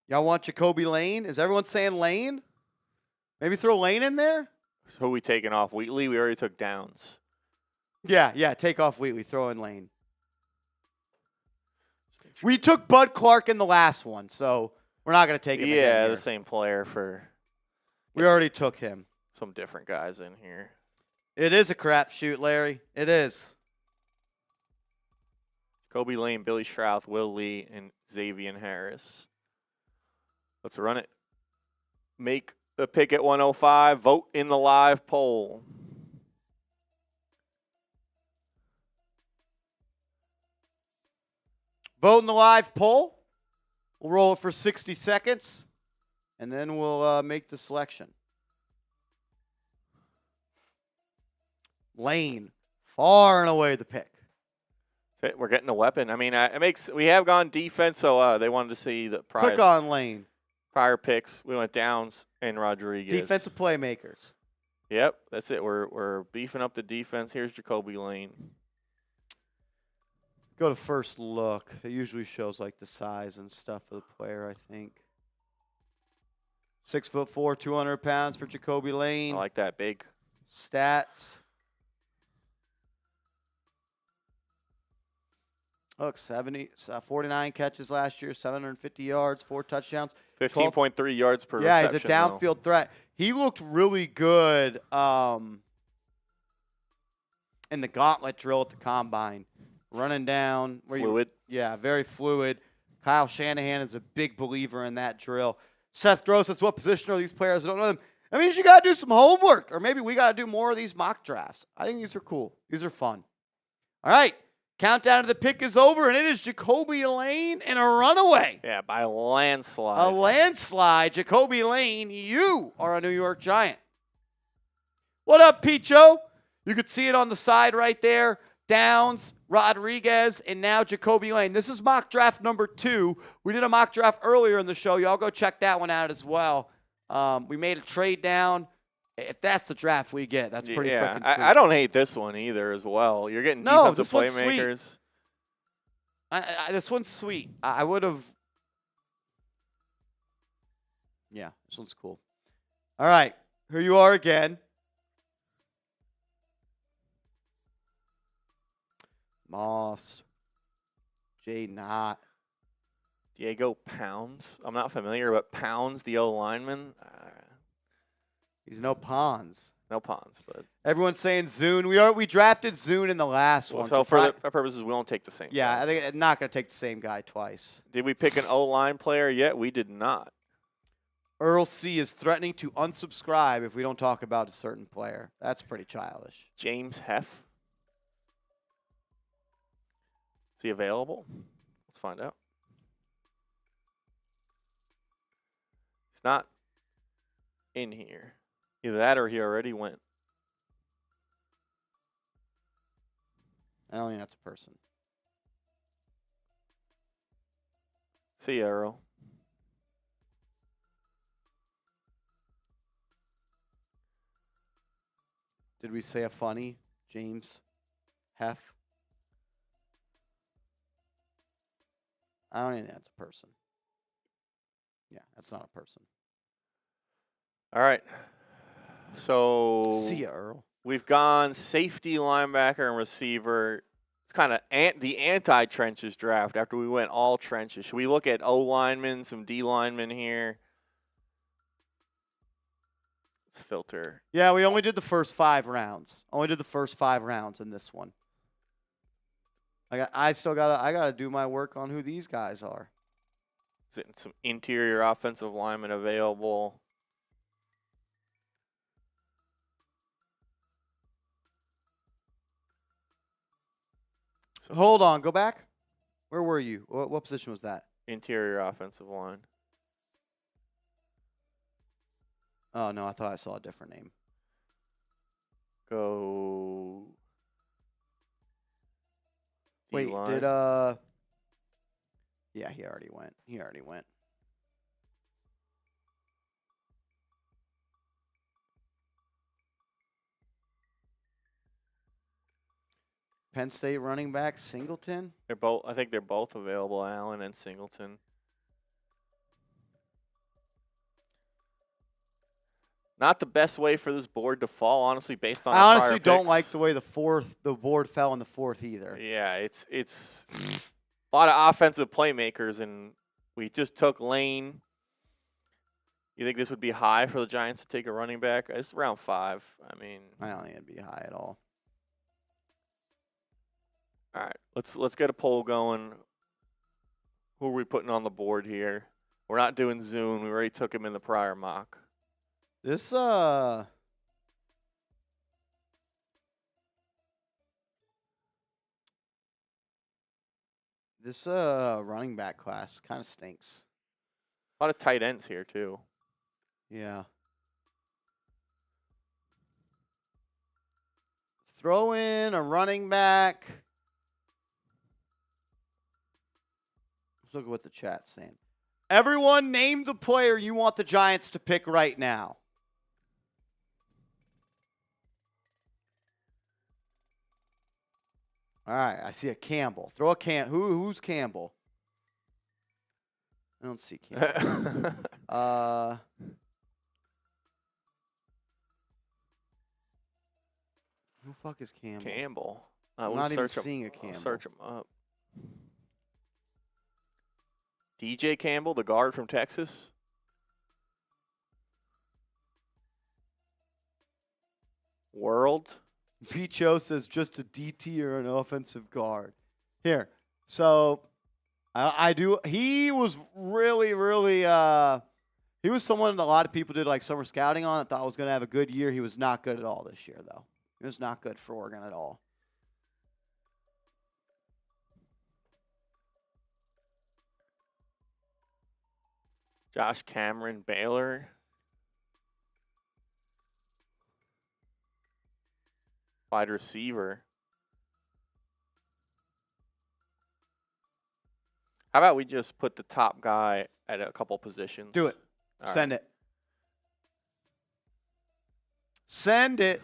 Y'all want Jacoby Lane? Is everyone saying Lane? Maybe throw Lane in there? So who we taking off? Wheatley? We already took Downs. Yeah, take off Wheatley, throw in Lane. We took Bud Clark in the last one, so we're not going to take him again Yeah, here. the same player for We already took him. some different guys in here. It is a crapshoot, Larry. It is. Kobe Lane, Billy Shrouth, Will Lee, and Xavier Harris. Let's run it. Make the pick at 105. Vote in the live poll. Vote in the live poll. We'll roll it for 60 seconds, and then we'll make the selection. Lane, far and away the pick. That's it. We're getting a weapon. I mean, we have gone defense, so they wanted to see the Click on Lane. prior picks. We went Downs and Rodriguez. Defensive playmakers. Yep, that's it. We're beefing up the defense. Here's Jacoby Lane. Go to first look. It usually shows like the size and stuff of the player, I think. 6'4", 200 pounds for Jacoby Lane. I like that big. Stats. Look, 49 catches last year, 750 yards, 4 touchdowns. 15.3 yards per Yeah, reception. he's a downfield threat. He looked really good in the gauntlet drill at the combine. Running down. Fluid. Yeah, very fluid. Kyle Shanahan is a big believer in that drill. Seth Gross says, what position are these players? I don't know them. I mean, you got to do some homework, or maybe we got to do more of these mock drafts. I think these are cool. These are fun. All right. Countdown to the pick is over, and it is Jacoby Lane and a runaway. Yeah, by a landslide. A landslide. Jacoby Lane, you are a New York Giant. What up, Picho? You could see it on the side right there. Downs, Rodriguez, and now Jacoby Lane. This is mock draft number 2. We did a mock draft earlier in the show. Y'all go check that one out as well. We made a trade down if that's the draft we get, that's pretty Yeah, freaking sweet. I don't hate this one either as well. You're getting No, defensive this one's sweet. playmakers. This one's sweet. I would have. Yeah, this one's cool. All right, here you are again. Moss, Jay Knott. Diego Pounds. I'm not familiar, but Pounds, the O lineman. He's no Pons. No Pons, but Everyone's saying Zune. We drafted Zune in the last one. so for our purposes, we won't take the same. Yeah, guys. I think I'm not going to take the same guy twice. Did we pick an O line player yet? We did not. Earl C is threatening to unsubscribe if we don't talk about a certain player. That's pretty childish. James Heff. Is he available? Let's find out. He's not in here. Either that or he already went. I don't think that's a person. See ya, Earl. Did we say a funny James Heff? I don't think that's a person. Yeah, that's not a person. All right. So See ya, Earl. we've gone safety, linebacker, and receiver. It's kind of the anti-trenches draft after we went all trenches. Should we look at O linemen, some D linemen here? Let's filter. Yeah, we only did the first 5 rounds. Only did the first 5 rounds in this one. I gotta do my work on who these guys are. Some interior offensive linemen available. Hold on, go back. Where were you? What position was that? Interior offensive line. Oh no, I thought I saw a different name. Go. Wait, D-line. did Yeah, he already went. Penn State running back Singleton. They're both. I think they're both available. Allen and Singleton. Not the best way for this board to fall, honestly, based on. I our honestly prior don't like picks. the way the board fell in the 4th either. Yeah, it's a lot of offensive playmakers, and we just took Lane. You think this would be high for the Giants to take a running back? It's round 5. I mean, I don't think it'd be high at all. all right, let's get a poll going. Who are we putting on the board here? We're not doing Zune. We already took him in the prior mock. This running back class kind of stinks. A lot of tight ends here too. Yeah. Throw in a running back. Let's look at what the chat's saying. Everyone name the player you want the Giants to pick right now. All right, I see a Campbell. Throw a who's Campbell? I don't see Campbell. Who the fuck is Campbell? Campbell. I'm not even seeing a I'll Campbell. search him up. DJ Campbell, the guard from Texas. World. Picho says just a DT or an offensive guard. Here. So I do. He was really, he was someone that a lot of people did like summer scouting on. I thought was going to have a good year. He was not good at all this year, though. He was not good for Oregon at all. Josh Cameron, Baylor. Wide receiver. How about we just put the top guy at a couple positions? Do it. All Send right. it. Send it.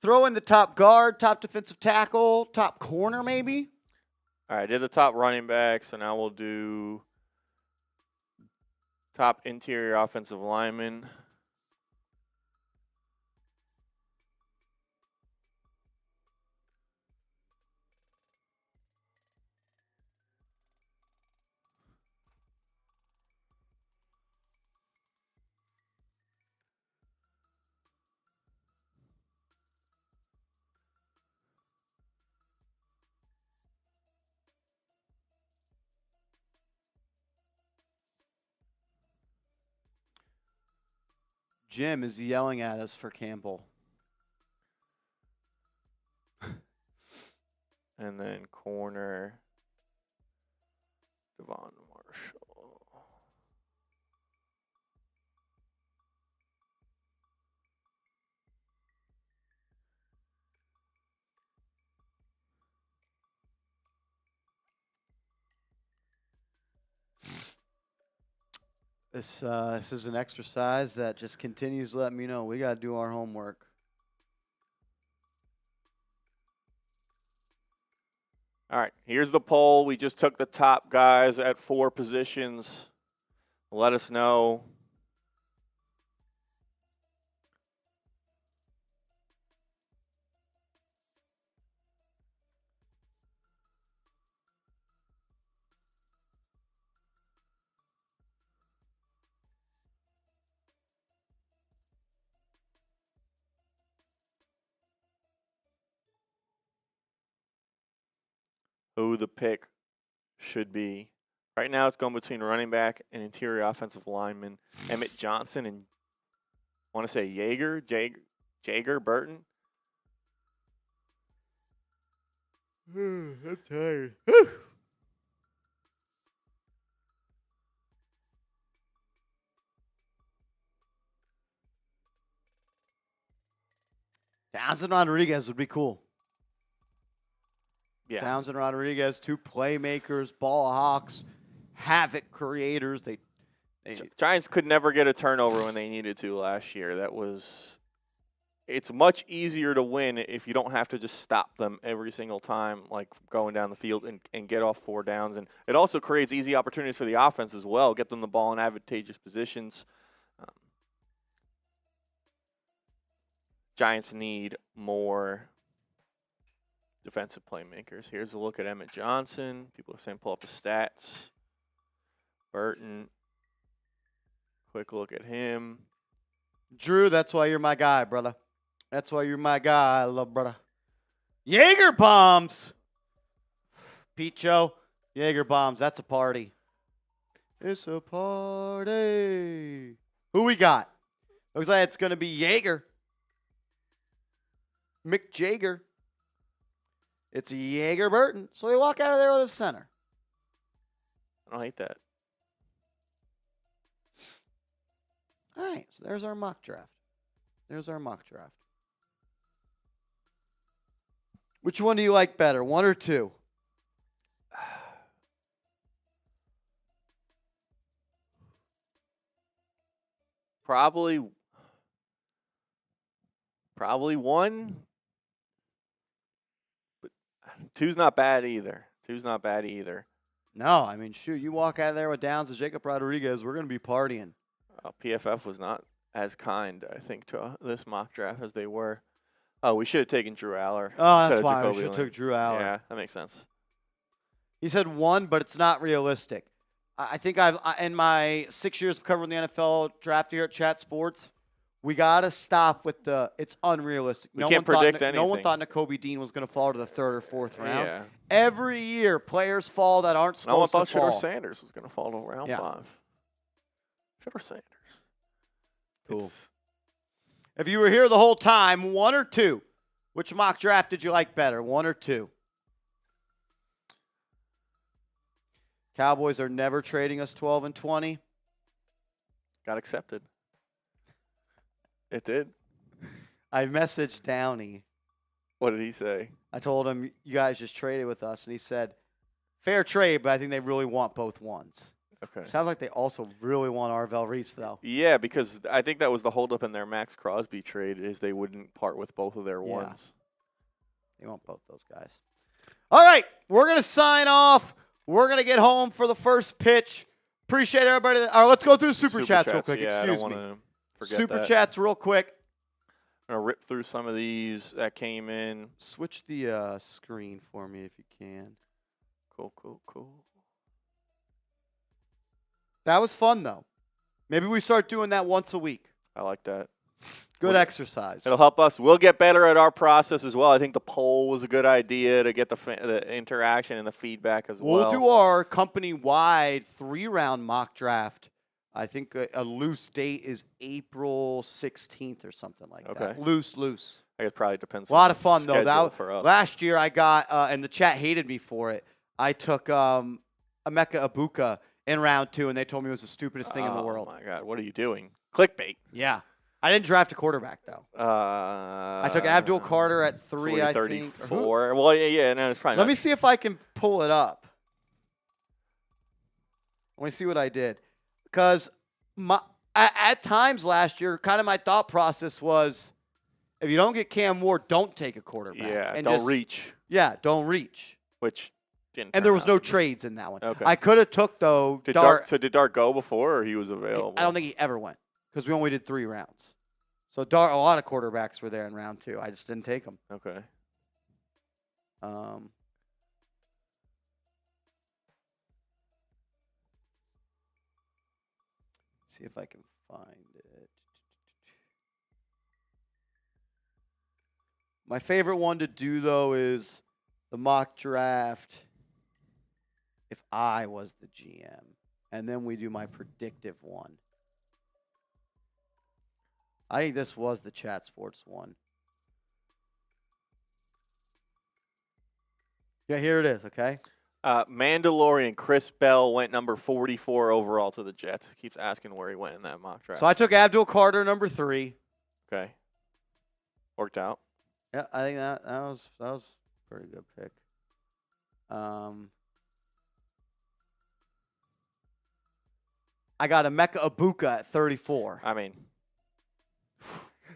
Throw in the top guard, top defensive tackle, top corner maybe. All right, I did the top running back, so now we'll do top interior offensive lineman. Jim is yelling at us for Campbell. And then corner, Devon Marshall. This is an exercise that just continues to let me know we got to do our homework. All right, here's the poll. We just took the top guys at 4 positions. Let us know. Who the pick should be. Right now it's going between running back and interior offensive lineman. Emmett Johnson and I want to say Jager Burton. I'm tired. Downs and Rodriguez would be cool. Yeah. Downs and Rodriguez, 2 playmakers, ball hawks, havoc creators. They Giants could never get a turnover when they needed to last year. It's much easier to win if you don't have to just stop them every single time, like going down the field and get off 4 downs. And it also creates easy opportunities for the offense as well, get them the ball in advantageous positions. Giants need more defensive playmakers. Here's a look at Emmett Johnson. People are saying pull up the stats. Burton. Quick look at him. Drew, that's why you're my guy, brother. That's why you're my guy, love brother. Jaeger bombs. Pete Joe, Jaeger bombs. That's a party. It's a party. Who we got? Looks like it's going to be Jaeger. Mick Jagger. It's a Jaeger Burton. So we walk out of there with a center. I don't hate that. All right, so there's our mock draft. There's our mock draft. Which one do you like better, 1 or 2? Probably 1. But 2's not bad either. 2's not bad either. No, I mean, shoot, you walk out of there with Downs and Jacob Rodriguez, we're going to be partying. PFF was not as kind, I think, to this mock draft as they were. Oh, we should have taken Drew Aller. Oh, that's why we should have took Drew Aller. Yeah, that makes sense. He said 1, but it's not realistic. I think in my 6 years of covering the NFL draft here at Chat Sports, we got to stop with it's unrealistic. We can't predict anything. No one thought Nakobe Dean was going to fall to the 3rd or 4th round. Yeah. Every year, players fall that aren't supposed to fall. No one thought Shedeur Sanders was going to fall to round 5. Shedeur Sanders. Cool. If you were here the whole time, 1 or 2, which mock draft did you like better, 1 or 2? Cowboys are never trading us 12 and 20. Got accepted. It did. I messaged Downey. What did he say? I told him, you guys just traded with us. And he said, fair trade, but I think they really want both ones. Okay. Sounds like they also really want Arvell Reese, though. Yeah, because I think that was the holdup in their Max Crosby trade is they wouldn't part with both of their Yeah. ones. They want both those guys. All right, we're going to sign off. We're going to get home for the first pitch. Appreciate everybody. All right, let's go through the super chats real quick. Yeah, Excuse I me. don't want to forget Super that. chats real quick. I'm going to rip through some of these that came in. Switch the screen for me if you can. Cool. That was fun, though. Maybe we start doing that once a week. I like that. Good exercise. It'll help us. We'll get better at our process as well. I think the poll was a good idea to get the interaction and the feedback as well. We'll do our company-wide 3-round mock draft. I think a loose date is April 16th or something like that. Okay. Loose. I guess it probably depends. A lot on of fun, the though. schedule for us. Last year I got, and the chat hated me for it, I took Emeka Ibuka in round 2, and they told me it was the stupidest thing in the world. Oh, my God. What are you doing? Clickbait. Yeah. I didn't draft a quarterback, though. I took Abdul Carter at 3, I think. 34. Well, yeah, no, it's probably Let not. me see if I can pull it up. Let me see what I did. Because at times last year, kind of my thought process was, if you don't get Cam Ward, don't take a quarterback. Yeah, and don't reach. Yeah, don't reach. Which didn't. And turn there was out no to be. trades in that one. Okay. I could have took, though, Did Dart. Dart? So did Dart go before, or he was available? I don't think he ever went because we only did 3 rounds. So Dart, a lot of quarterbacks were there in round 2. I just didn't take them. Okay. See if I can find it. My favorite one to do, though, is the mock draft if I was the GM. And then we do my predictive one. I think this was the Chat Sports one. Yeah, here it is, okay? Mandalorian Chris Bell went number 44 overall to the Jets. Keeps asking where he went in that mock draft. So I took Abdul Carter, number 3. Okay. Worked out. Yeah, I think that was a pretty good pick. I got Emeka Ibuka at 34. I mean,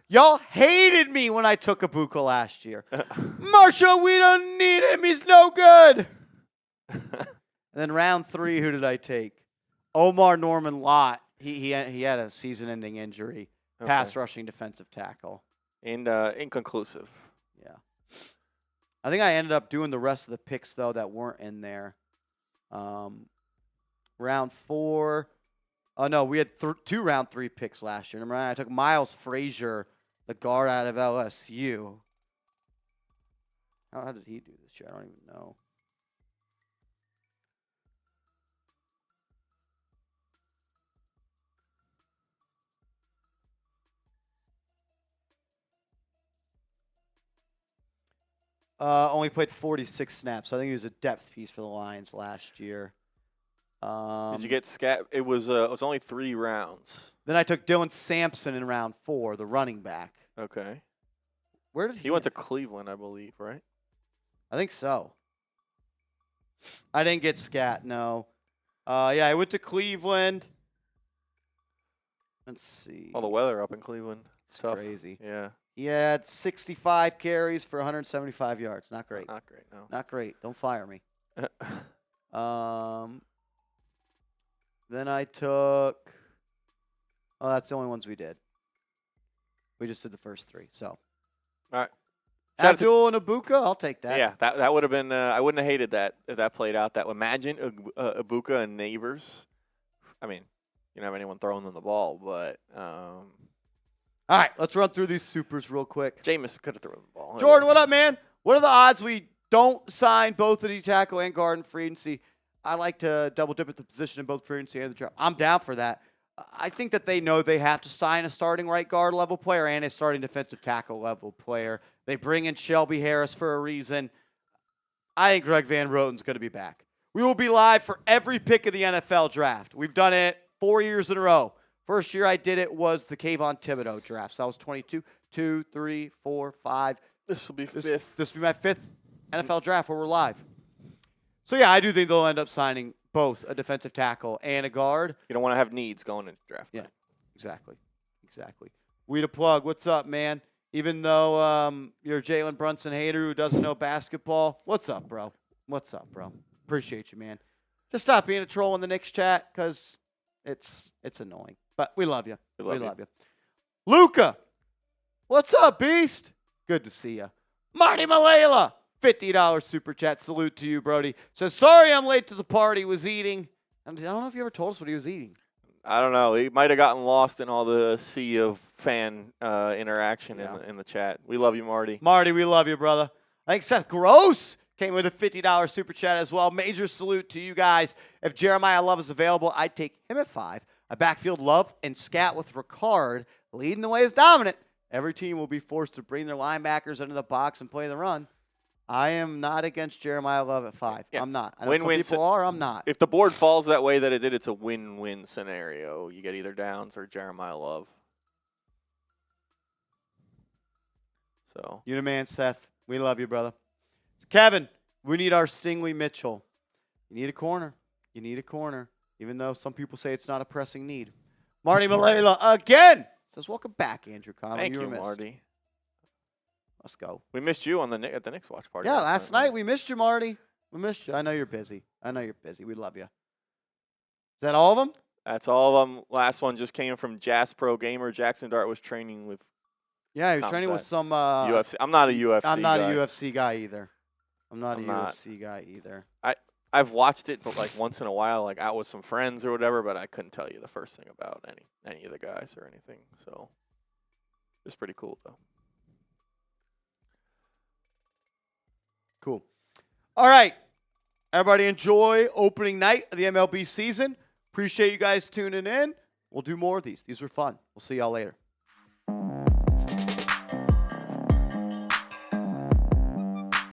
Y'all hated me when I took Ibuka last year. Marshall, we don't need him. He's no good. And then round 3, who did I take? Omar Norman Lott. He had a season-ending injury. Okay. Pass rushing defensive tackle. And inconclusive. Yeah. I think I ended up doing the rest of the picks, though, that weren't in there. Round 4. Oh, no, we had 2 round 3 picks last year. Remember, I took Miles Frazier, the guard out of LSU. How did he do this year? I don't even know. Only played 46 snaps. So I think he was a depth piece for the Lions last year. Did you get Scat? It was only 3 rounds. Then I took Dylan Sampson in round 4, the running back. Okay. Where did He went to Cleveland, I believe, right? I think so. I didn't get Scat, no. Yeah, I went to Cleveland. Let's see. All the weather up in Cleveland. It's Tough. crazy. Yeah. He had 65 carries for 175 yards. Not great. Not great, no. Not great. Don't fire me. Then I took. Oh, that's the only ones we did. We just did the first 3. So. All right. Abdul and Ibuka, I'll take that. Yeah, that would have been. I wouldn't have hated that if that played out that way. Imagine Ibuka and Nabers. I mean, you don't have anyone throwing them the ball, but All right, let's run through these supers real quick. Jameis could have thrown the ball. Jordan, what up, man? What are the odds we don't sign both the D-tackle and guard in free agency? I like to double dip at the position in both free agency and the draft. I'm down for that. I think that they know they have to sign a starting right guard level player and a starting defensive tackle level player. They bring in Shelby Harris for a reason. I think Greg Van Roten's going to be back. We will be live for every pick of the NFL draft. We've done it 4 years in a row. First year I did it was the Kayvon Thibodeau draft. So that was 22, 2, 3, 4, 5. This will be This fifth. will be my fifth NFL draft where we're live. So, yeah, I do think they'll end up signing both a defensive tackle and a guard. You don't want to have needs going into draft. Yeah. night. Exactly. We to plug. What's up, man? Even though you're a Jalen Brunson hater who doesn't know basketball, what's up, bro? Appreciate you, man. Just stop being a troll in the Knicks chat because it's annoying. But we love you. We love you. Luca, what's up, Beast? Good to see you. Marty Malela, $50 super chat. Salute to you, Brody. Says, sorry I'm late to the party. Was eating. I don't know if you ever told us what he was eating. I don't know. He might have gotten lost in all the sea of fan interaction in the chat. We love you, Marty. Marty, we love you, brother. I think Seth Gross came with a $50 super chat as well. Major salute to you guys. If Jeremiyah Love is available, I'd take him at 5. A backfield Love and Scat with Ricard leading the way as dominant. Every team will be forced to bring their linebackers into the box and play the run. I am not against Jeremiyah Love at 5. Yeah. I'm not. I know Win-win some people are. I'm not. If the board falls that way that it did, it's a win-win scenario. You get either Downs or Jeremiyah Love. So You the man, Seth. We love you, brother. Kevin, we need our Stingley Mitchell. You need a corner. Even though some people say it's not a pressing need. Marty Malela again says, welcome back, Andrew Conlon. thank you, were missed. Marty. Let's go. We missed you on at the Knicks watch party. Yeah, last night we missed you, Marty. We missed you. I know you're busy. We love you. Is that all of them? That's all of them. Last one just came from Jazz Pro Gamer. Jaxson Dart was training with Yeah, he was training with some UFC. I'm not a UFC I'm not guy. a UFC guy either. I've watched it, but like once in a while, like out with some friends or whatever, but I couldn't tell you the first thing about any of the guys or anything. So it's pretty cool, though. Cool. All right. Everybody enjoy opening night of the MLB season. Appreciate you guys tuning in. We'll do more of these. These were fun. We'll see y'all later.